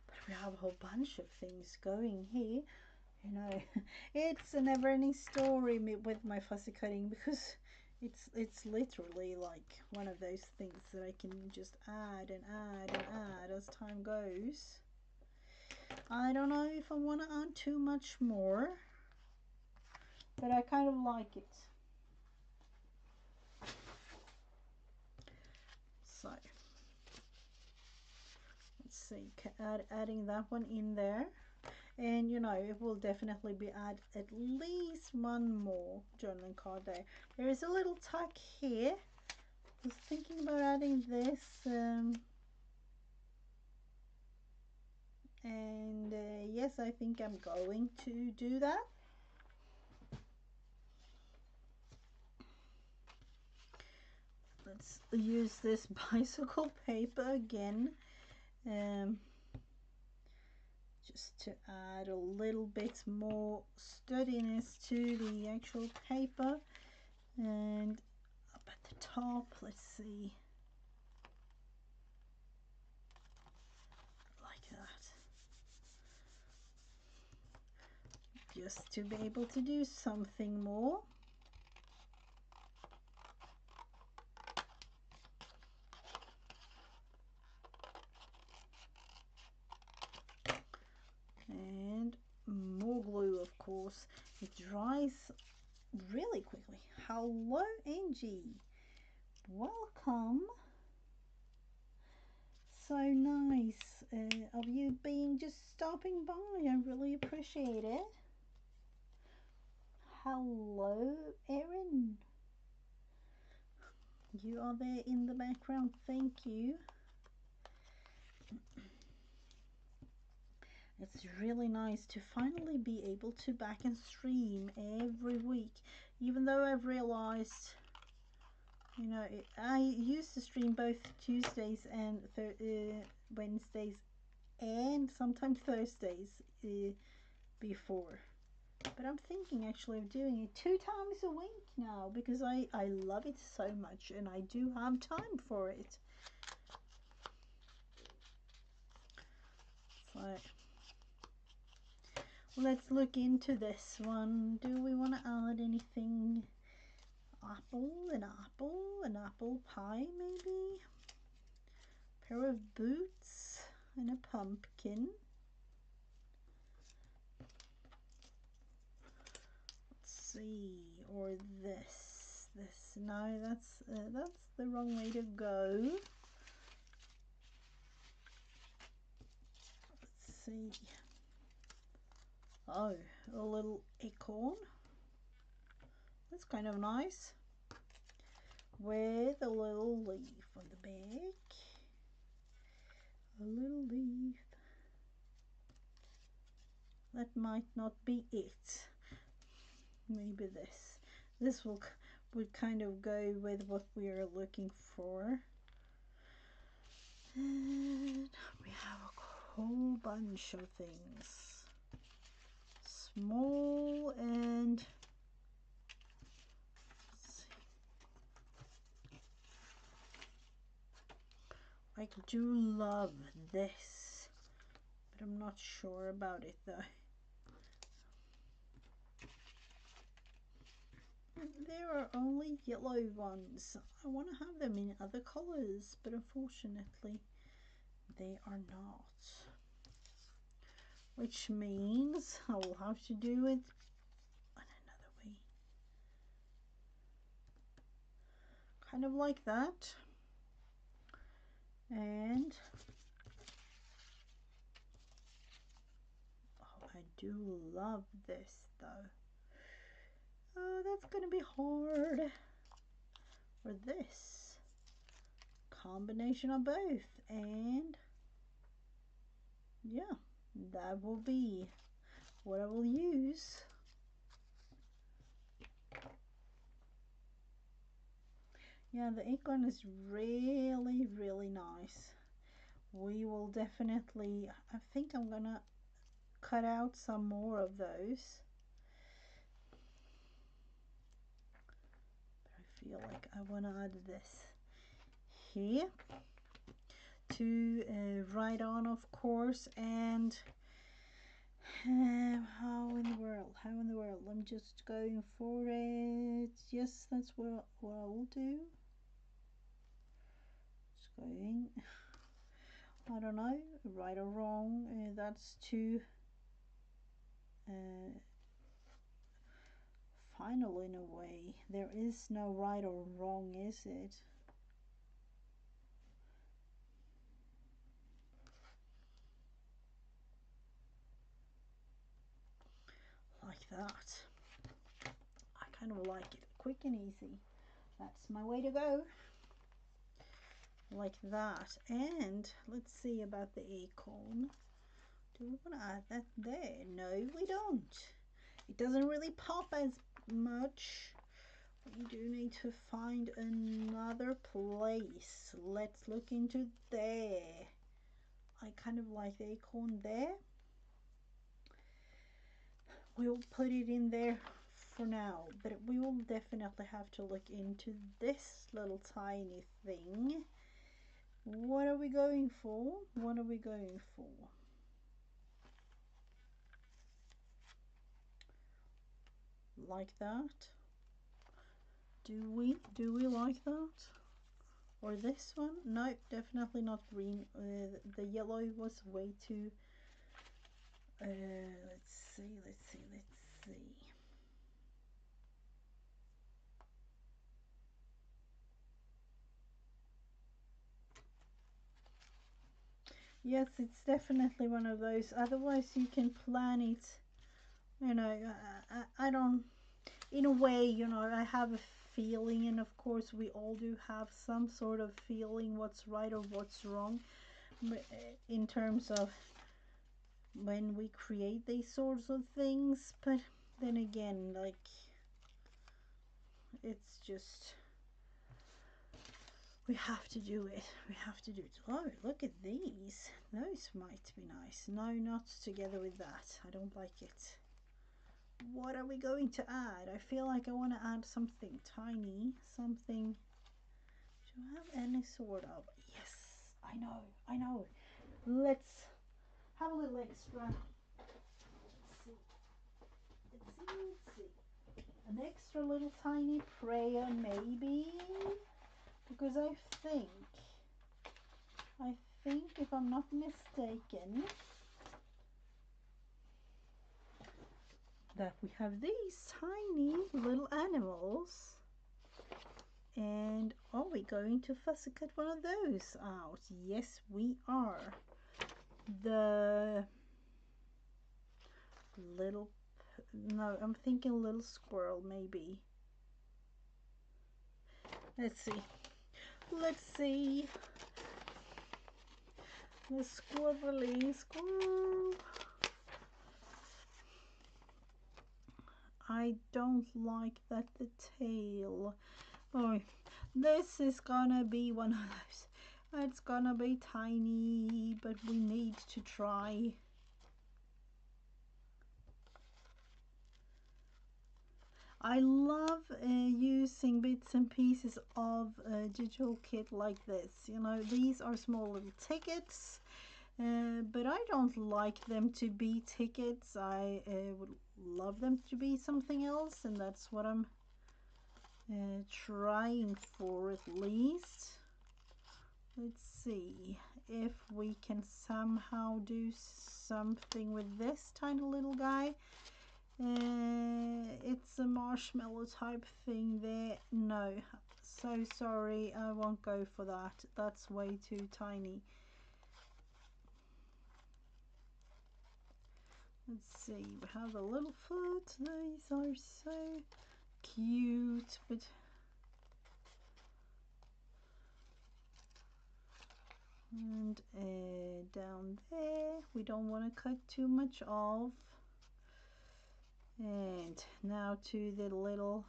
But we have a whole bunch of things going here. You know, it's a never-ending story with my fussy cutting, because it's literally like one of those things that I can just add and add and add as time goes. I don't know if I want to add too much more, but I kind of like it. So let's see, adding that one in there. And you know, it will definitely be at least one more journaling card there. There is a little tuck here. I was thinking about adding this, and yes, I think I'm going to do that. Let's use this bicycle paper again, just to add a little bit more sturdiness to the actual paper. And up at the top, let's see, like that, just to be able to do something more. And more glue, of course. course it dries really quickly. Hello, Angie. Welcome. So nice of you being just stopping by. I really appreciate it. Hello, Erin. You are there in the background. Thank you. It's really nice to finally be able to back and stream every week, even though I've realized, you know, I used to stream both Tuesdays and Wednesdays and sometimes Thursdays before. But I'm thinking actually of doing it 2 times a week now because I love it so much and I do have time for it. So let's look into this one. Do we want to add anything? An apple pie maybe? Pair of boots and a pumpkin. Let's see, or this. No, that's the wrong way to go. Let's see. Oh, a little acorn. That's kind of nice. With a little leaf on the back. A little leaf. That might not be it. Maybe this. This would kind of go with what we are looking for. And we have a whole bunch of things. Small and I do love this, but I'm not sure about it though. There are only yellow ones. I want to have them in other colors, but unfortunately they are not. Which means I will have to do it on another way. Kind of like that. And oh, I do love this though. Oh, that's gonna be hard. Or this. Combination of both. And yeah, that will be what I will use. Yeah, the acorn is really, really nice. We will definitely, I think I'm gonna cut out some more of those. But I feel like I want to add this here to write on, of course. And how in the world, I'm just going for it. Yes, that's what I will do. Just going, I don't know, right or wrong, that's too final in a way. There is no right or wrong, is it? Like that. I kind of like it, quick and easy. That's my way to go. Like that. And let's see about the acorn. Do we want to add that there? No, we don't. It doesn't really pop as much. We do need to find another place. Let's look into there. I kind of like the acorn there. We'll put it in there for now, but we will definitely have to look into this little tiny thing. What are we going for? What are we going for? Like that? Do we like that? Or this one? No, definitely not green. The yellow was way too let's see. see. Yes, it's definitely one of those. Otherwise, you can plan it. You know, I don't. In a way, you know, I have a feeling, and of course, we all do have some sort of feeling what's right or what's wrong, in terms of when we create these sorts of things. But then again, like, it's just we have to do it. We have to do it. Oh, look at these. Those might be nice. No, not together with that. I don't like it. What are we going to add? I feel like I want to add something tiny. Something. Do I have any sort of? Yes, I know. I know. Let's have a little extra. Let's see. Let's see. Let's see. An extra little tiny prayer, maybe. Because I think if I'm not mistaken, that we have these tiny little animals. And are we going to fussy cut one of those out? Yes, we are. The little, no, I'm thinking little squirrel maybe. Let's see. Let's see. The squirrely squirrel. I don't like that the tail. Oh, this is gonna be one of those. It's gonna be tiny, but we need to try. I love using bits and pieces of a digital kit like this. You know, these are small little tickets, but I don't like them to be tickets. I would love them to be something else, and that's what I'm trying for at least. Let's see if we can somehow do something with this tiny little guy. It's a marshmallow type thing there. No, so sorry, I won't go for that. That's way too tiny. Let's see, we have a little foot. These are so cute, but and down there we don't want to cut too much off. And now to the little,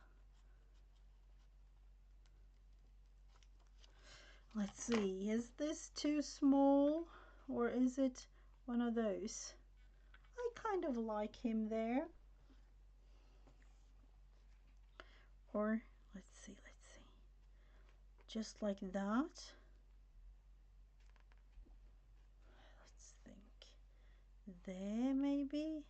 let's see, is this too small or is it one of those? I kind of like him there. Or let's see, just like that. Let's think there maybe.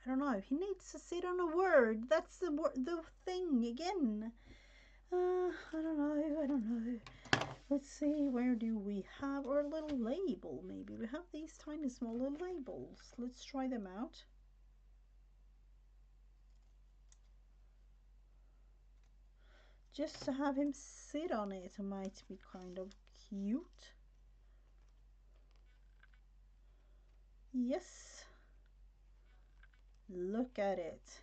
I don't know. He needs to sit on a word. That's the thing again. I don't know. I don't know. Let's see. Where do we have our little label? Maybe we have these tiny small little labels. Let's try them out. Just to have him sit on it might be kind of cute. Yes. Look at it.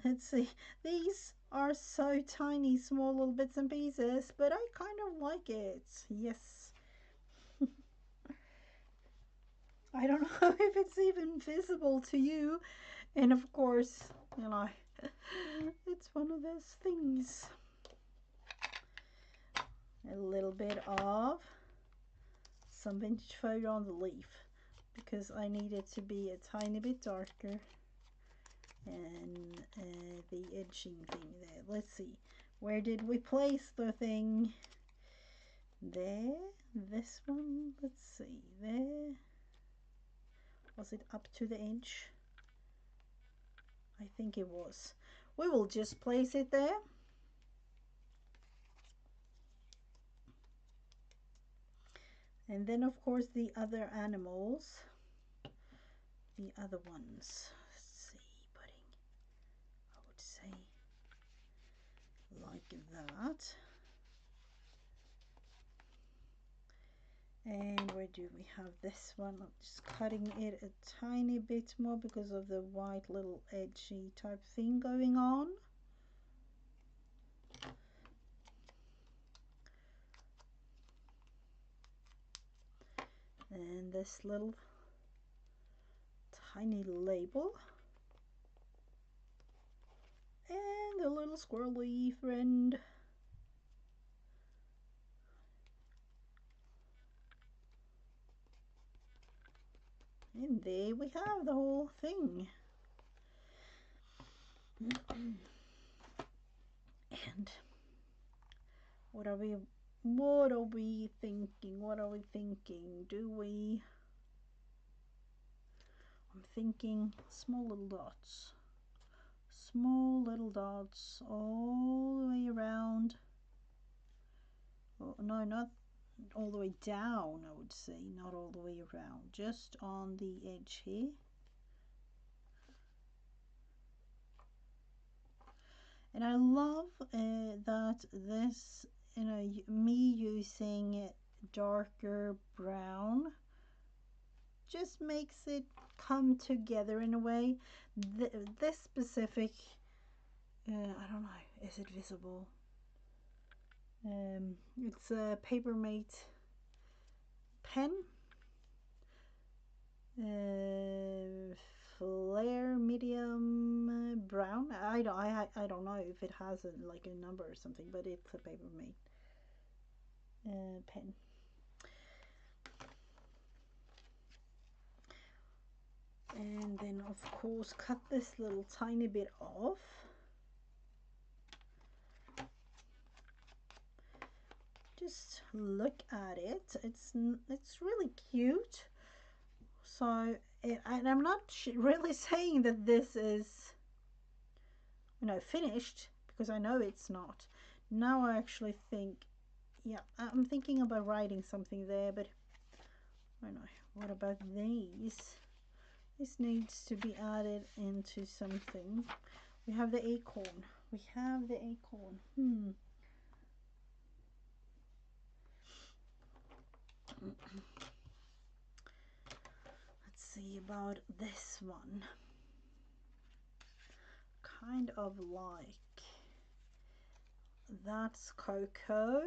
Let's see. These are so tiny, small little bits and pieces, but I kind of like it. Yes. I don't know if it's even visible to you. And of course, you know, it's one of those things. A little bit of some vintage photo on the leaf because I need it to be a tiny bit darker. And the edging thing there. Let's see. Where did we place the thing? There. This one. Let's see. There. Was it up to the edge? I think it was. We will just place it there. And then of course the other animals. the other ones. Let's see, putting, I would say, like that. And where do we have this one? I'm just cutting it a tiny bit more because of the white little edgy type thing going on. And this little tiny label. And the little squirrely friend. And there we have the whole thing. And what are we thinking? What are we thinking? I'm thinking small little dots. Small little dots all the way around. Oh, no, not all the way down, I would say, not all the way around, just on the edge here. And I love that this, you know, me using darker brown just makes it come together in a way. This specific, I don't know, is it visible? It's a Papermate pen. Flare medium brown. I don't know if it has like a number or something, but it's a Papermate pen. And then of course cut this little tiny bit off. Just look at it. It's really cute. So, and I'm not really saying that this is, you know, finished, because I know it's not. Now I actually think, yeah, I'm thinking about writing something there, but I don't know. What about these? This needs to be added into something. We have the acorn. We have the acorn. Let's see about this one. Kind of like, that's cocoa.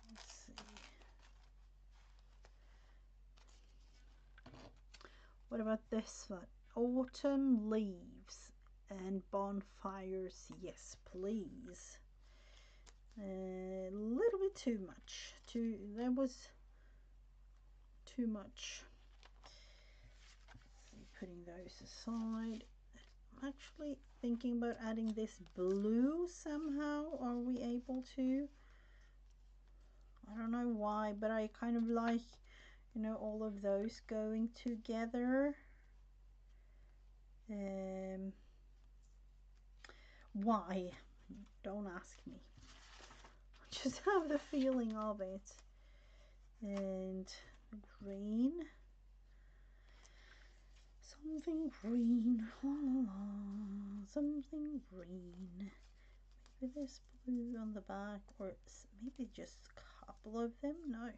Let's see. What about this one? Autumn leaves and bonfires. Yes, please. A little bit too much. There was too much. Let's see, putting those aside. I'm actually thinking about adding this blue somehow. Are we able to? I don't know why, but I kind of like, you know, all of those going together. Why? Don't ask me. Just have the feeling of it. And green. Something green. La, la, la. Something green. Maybe this blue on the back, or maybe just a couple of them. No.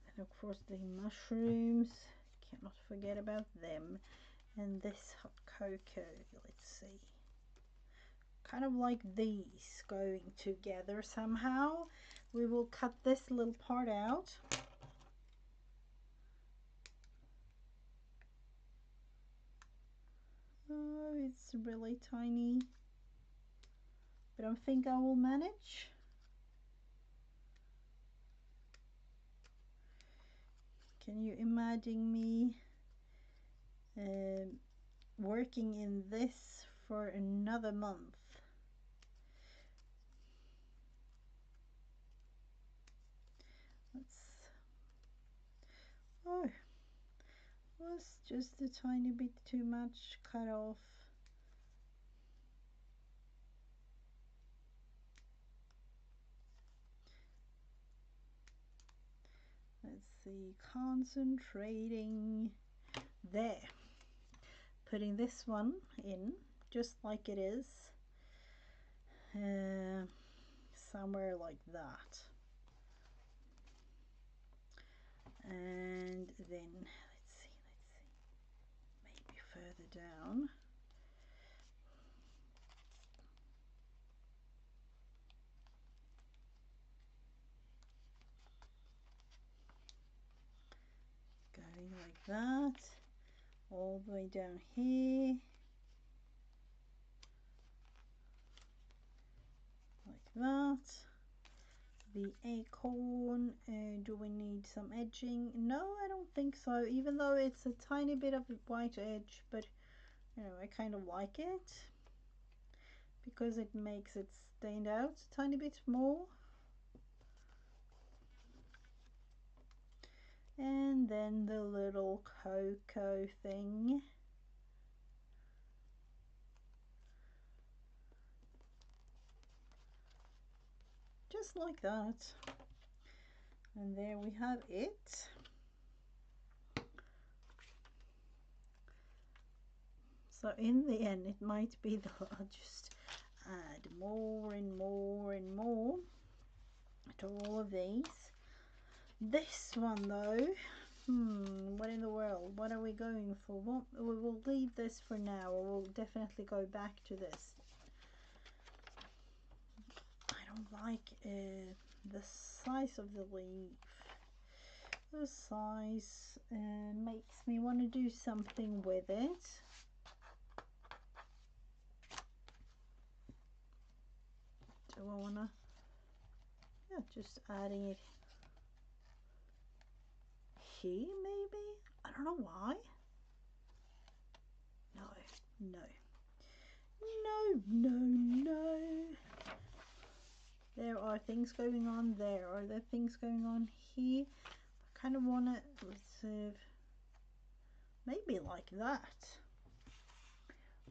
And of course the mushrooms. Cannot forget about them. And this hot cocoa. Let's see. Kind of like these going together somehow. We will cut this little part out. Oh, it's really tiny, but I think I will manage. Can you imagine me working in this for another month? Oh, was just a tiny bit too much cut off. let's see, concentrating there, putting this one in just like it is, somewhere like that, and then let's see, maybe further down. Going like that, all the way down here, like that. The acorn, do we need some edging? No, I don't think so, even though it's a tiny bit of a white edge, but you know, I kind of like it because it makes it stand out a tiny bit more. And then the little cocoa thing. Just like that. And there we have it. So in the end, it might be that I'll just add more and more and more to all of these. This one though, what in the world? What are we going for? What, we will leave this for now, or we'll definitely go back to this. I don't like the size of the leaf. The size makes me want to do something with it. Do I want to? Yeah, just adding it here maybe? I don't know why. No, no. No, no, no. There are things going on there. Are there things going on here? I kind of want to maybe like that.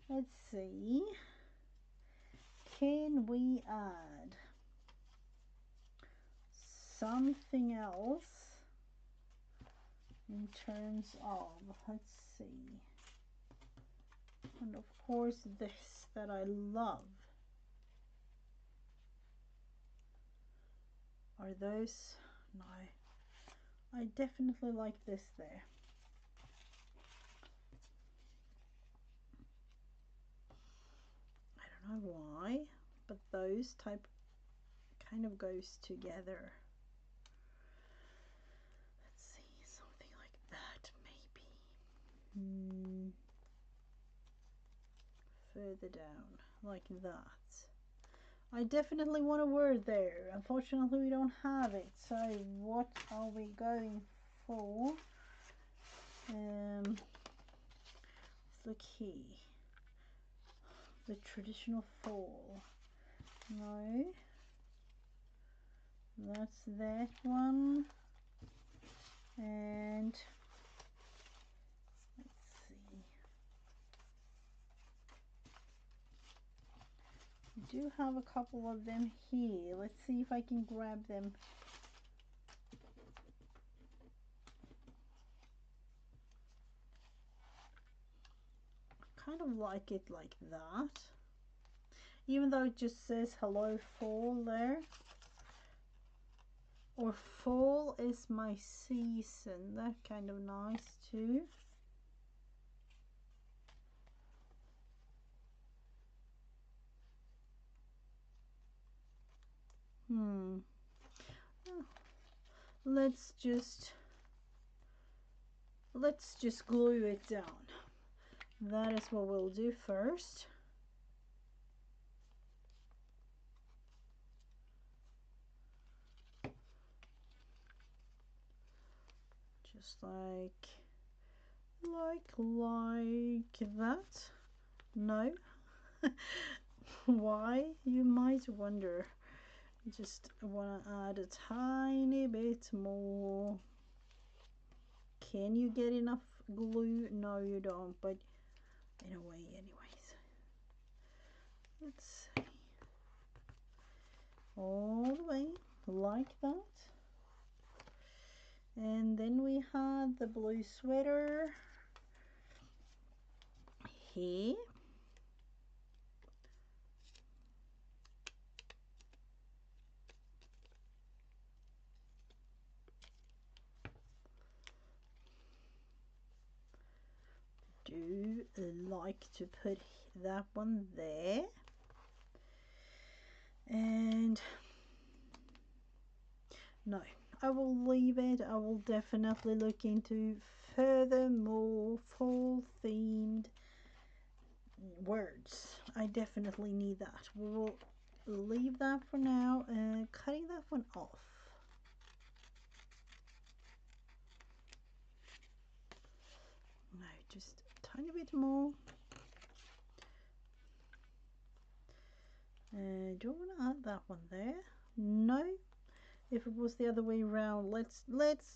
Let's see. Can we add something else in terms of, let's see, and of course this that I love. Are those? No, I definitely like this there. I don't know why, but those type kind of goes together. Let's see, something like that maybe. Further down, like that. I definitely want a word there. Unfortunately, we don't have it. So what are we going for? Let's look here. The traditional fall. No. That's that one. And let's see. We do have a couple of them here. Let's see if I can grab them. Kind of like it like that, even though it just says hello fall there, or fall is my season. That kind of nice too. Let's just glue it down. That is what we'll do first. Just like that. No. Why, you might wonder. Just want to add a tiny bit more. Can you get enough glue? No, you don't, but in a way, anyways. Let's see. All the way like that. And then we had the blue sweater here. Do like to put that one there. And no, I will leave it. I will definitely look into further more fall themed words. I definitely need that. We will leave that for now and cutting that one off. No, just a tiny bit more. Do I want to add that one there? No. If it was the other way around, let's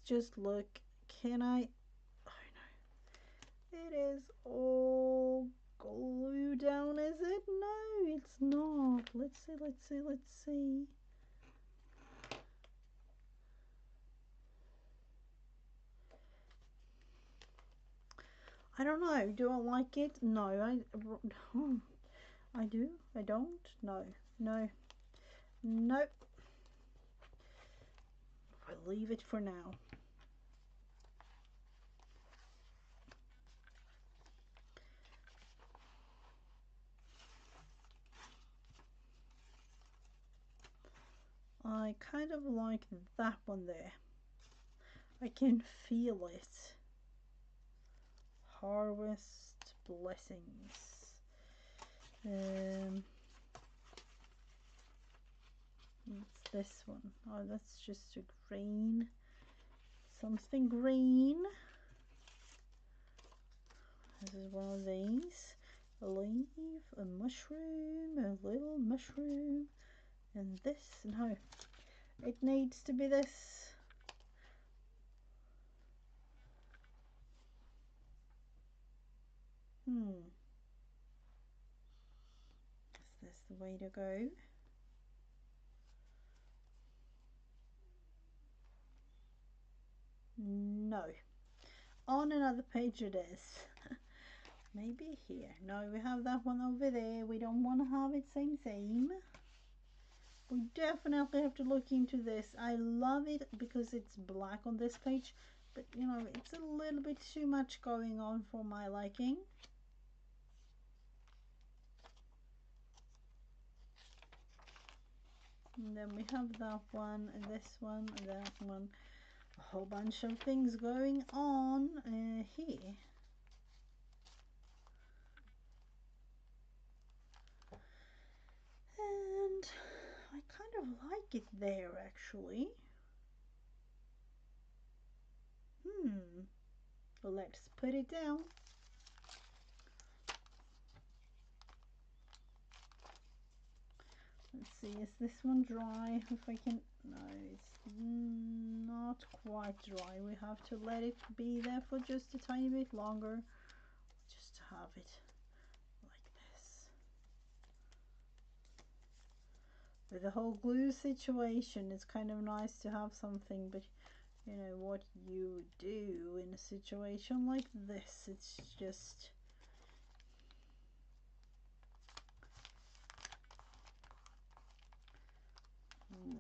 just look. Can I? Oh no, it is all glued down, is it? No, it's not. Let's see, let's see, let's see. I don't know. Do I like it? No, I do. I don't. No, no, nope. I'll leave it for now. I kind of like that one there. I can feel it. Harvest blessings. What's this one? Oh, that's just a green. Something green. This is one of these. A leaf, a mushroom, a little mushroom. And this, no. It needs to be this. Is this the way to go? No. On another page it is. Maybe here. No, we have that one over there. We don't want to have it same. We definitely have to look into this. I love it because it's black on this page, but you know, it's a little bit too much going on for my liking. And then we have that one, and this one, and that one. A whole bunch of things going on here. And I kind of like it there actually. Let's put it down. Let's see, is this one dry? If I can, no, it's not quite dry. We have to let it be there for just a tiny bit longer. Just to have it like this. With the whole glue situation, it's kind of nice to have something, but you know what you do in a situation like this, it's just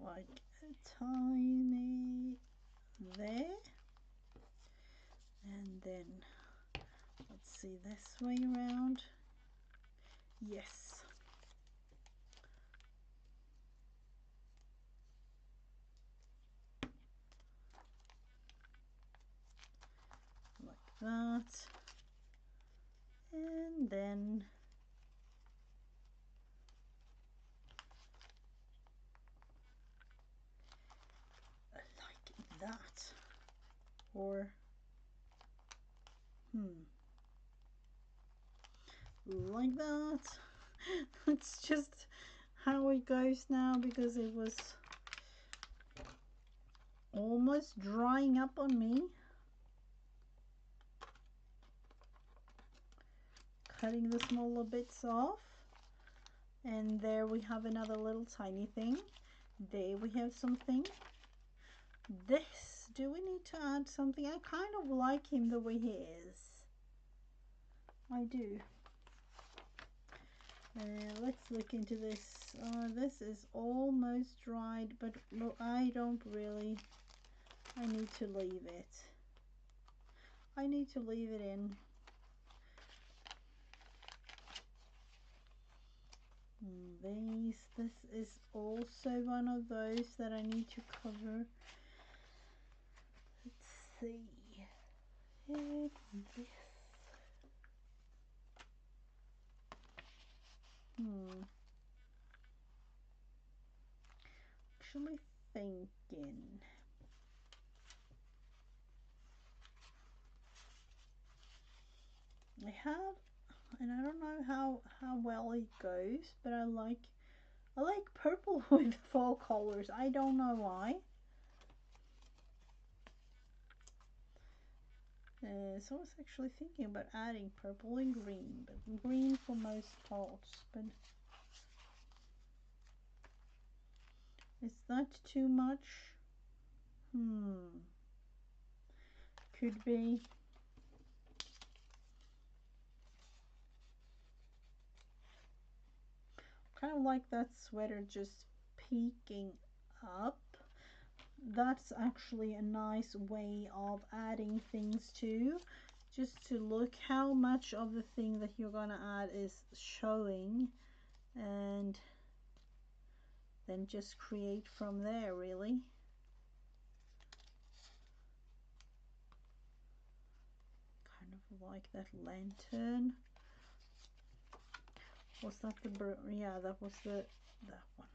like a tiny there, and then let's see this way around. Yes, like that, and then like that, or like that. It's just how it goes now because it was almost drying up on me. Cutting the smaller bits off, and there we have another little tiny thing. There we have something. This Do we need to add something? I kind of like him the way he is. I do. Let's look into this. This is almost dried, but no, I don't really. I need to leave it. I need to leave it in. This is also one of those that I need to cover. Let's see. This. Actually thinking. I have, and I don't know how well it goes, but I like purple with fall colors. I don't know why. So I was actually thinking about adding purple and green, but green for most parts. But is that too much? Could be. Kind of like that sweater just peeking up. That's actually a nice way of adding things too, just to look how much of the thing that you're gonna add is showing, and then just create from there, really. Kind of like that lantern. Was that the bird? Yeah, that was that one.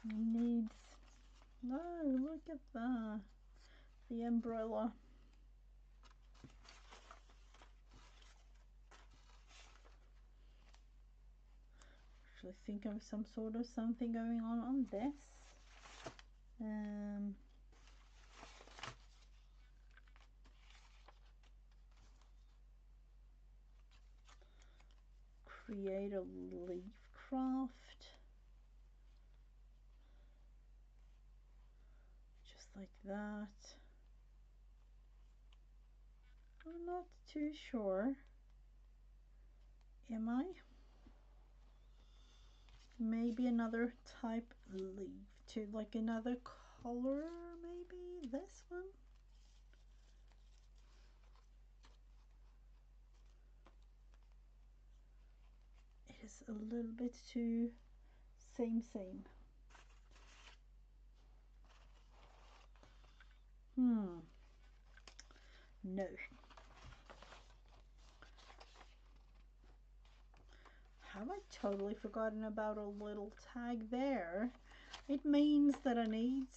Needs. No, look at that. The umbrella. Actually think of some sort of something going on this. Create a leaf craft. Just like that. I'm not too sure. Am I? Maybe another type leaf too, like another color, maybe this one. It is a little bit too same. No. Have I totally forgotten about a little tag there? It means that I need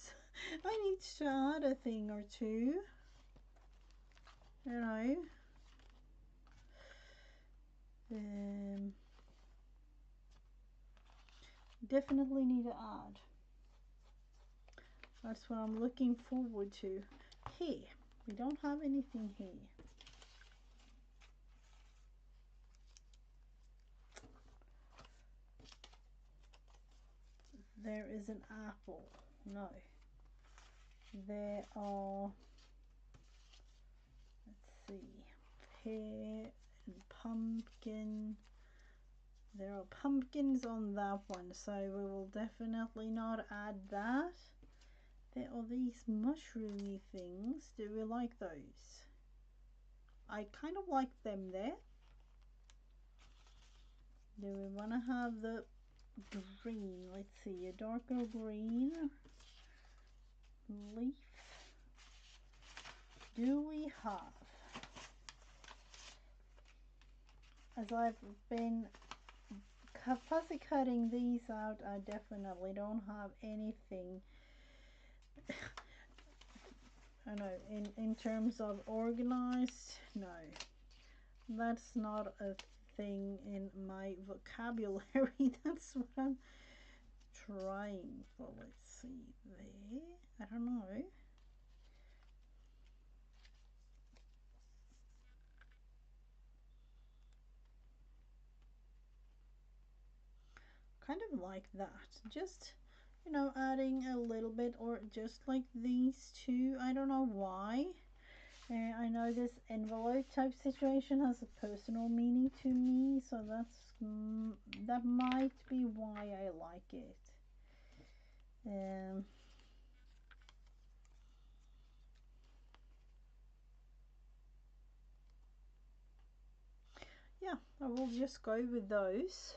to add a thing or two. You know. Definitely need to add. That's what I'm looking forward to. Here, we don't have anything here. There is an apple. No. There are, let's see, pear and pumpkin. There are pumpkins on that one, so we will definitely not add that. There are these mushroomy things. Do we like those? I kind of like them there. Do we want to have the green? Let's see, a darker green leaf. Do we have? As I've been fussy cutting these out, I definitely don't have anything. I know, in terms of organized, no, that's not a thing in my vocabulary. That's what I'm trying for. Let's see there. I don't know. kind of like that, just, you know, adding a little bit, or just like these two. I don't know why. I know this envelope type situation has a personal meaning to me, so that might be why I like it. Yeah, I will just go with those.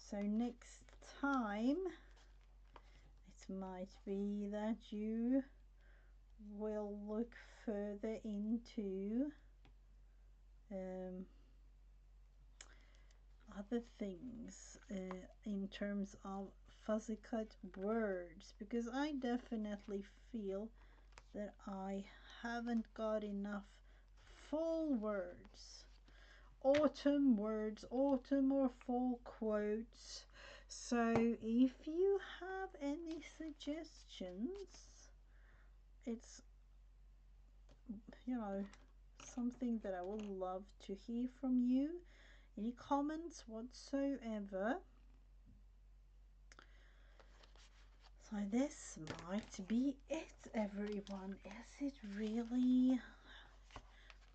So next time it might be that you will look further into other things in terms of fuzzy cut words, because I definitely feel that I haven't got enough full words, autumn words, autumn or fall quotes. So if you have any suggestions, it's, you know, something that I would love to hear from you. Any comments whatsoever. So this might be it, everyone. Is it really?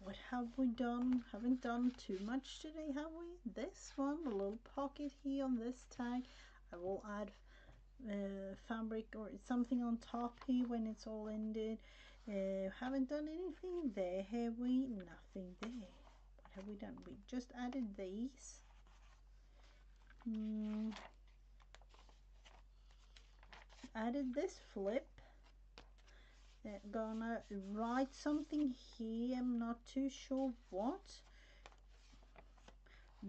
What have we done? Haven't done too much today, have we? This one, a little pocket here on this tag. I will add fabric or something on top here when it's all ended. Haven't done anything there, have we? Nothing there. What have we done? We just added these. Added this flip. Gonna write something here, I'm not too sure what.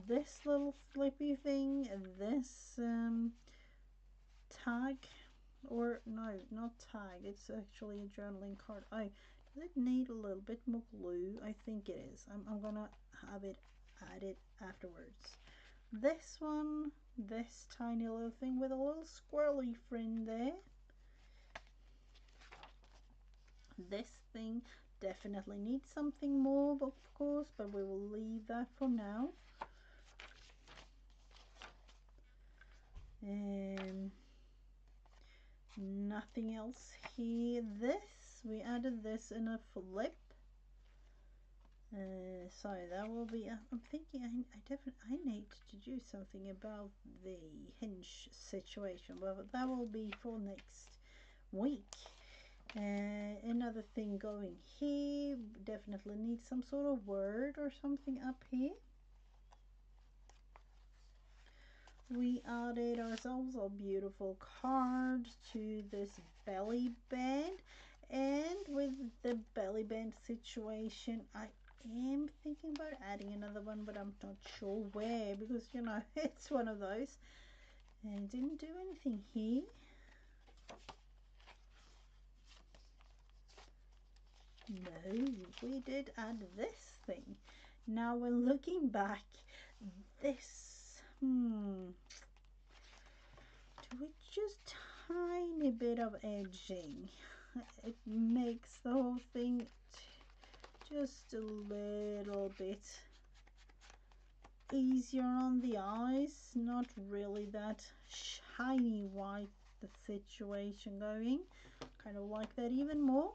This little flippy thing, this tag, or no, not tag, it's actually a journaling card. Oh, does it need a little bit more glue? I think it is. I'm gonna have it added afterwards. This one, this tiny little thing with a little squirrely friend there. This thing definitely needs something more, of course, but we will leave that for now. Nothing else here. This, we added this in a flip. So that will be, I'm thinking I need to do something about the hinge situation, but that will be for next week. Another thing going here, definitely need some sort of word or something up here. We added ourselves a beautiful card to this belly band, and with the belly band situation, I am thinking about adding another one, but I'm not sure where, because, you know, it's one of those. And didn't do anything here. No, we did add this thing. Now when looking back, this, do it just tiny bit of edging. It makes the whole thing just a little bit easier on the eyes. Not really that shiny white, the situation going. Kind of like that even more.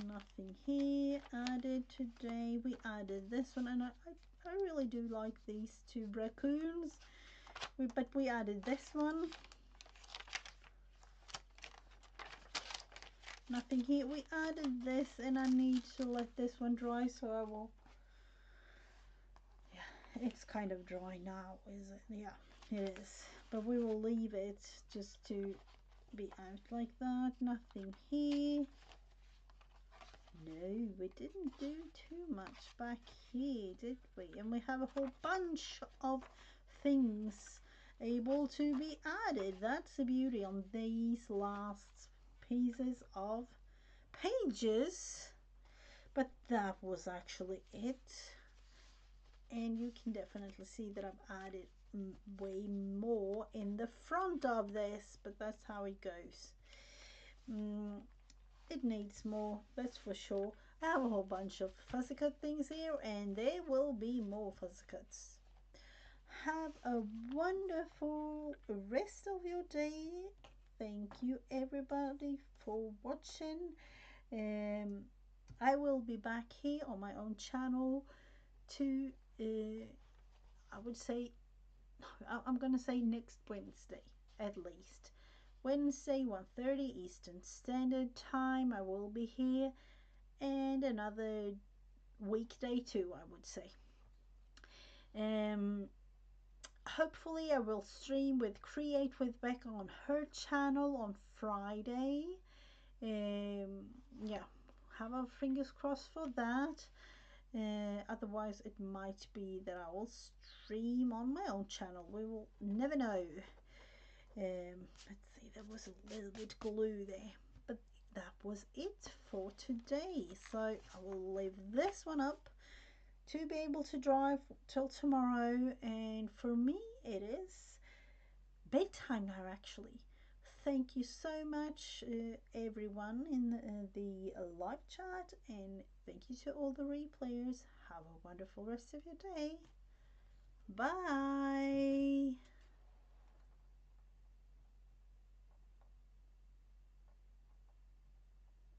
Nothing here added today. We added this one, and I really do like these two raccoons. But we added this one. Nothing here. We added this, and I need to let this one dry, so I will. Yeah, it's kind of dry now, is it? Yeah, it is. But we will leave it just to be out like that. Nothing here. No, we didn't do too much back here, did we? And we have a whole bunch of things able to be added. That's the beauty on these last pieces of pages. But that was actually it. And you can definitely see that I've added way more in the front of this, but that's how it goes. It needs more, that's for sure. I have a whole bunch of fuzzy cut things here, and there will be more fuzzy cuts. Have a wonderful rest of your day. Thank you, everybody, for watching. Um, I will be back here on my own channel to, I would say, I'm gonna say next Wednesday at least. Wednesday, 1:30 Eastern Standard Time. I will be here, and another weekday too, I would say. Um, Hopefully, I will stream with Create with Becca on her channel on Friday. Yeah, have our fingers crossed for that. Otherwise, it might be that I will stream on my own channel. We will never know. Let's see, there was a little bit glue there, but that was it for today. So I will leave this one up to be able to drive till tomorrow, and for me, it is bedtime now actually. Thank you so much, everyone in the live chat, and thank you to all the replayers. Have a wonderful rest of your day. Bye.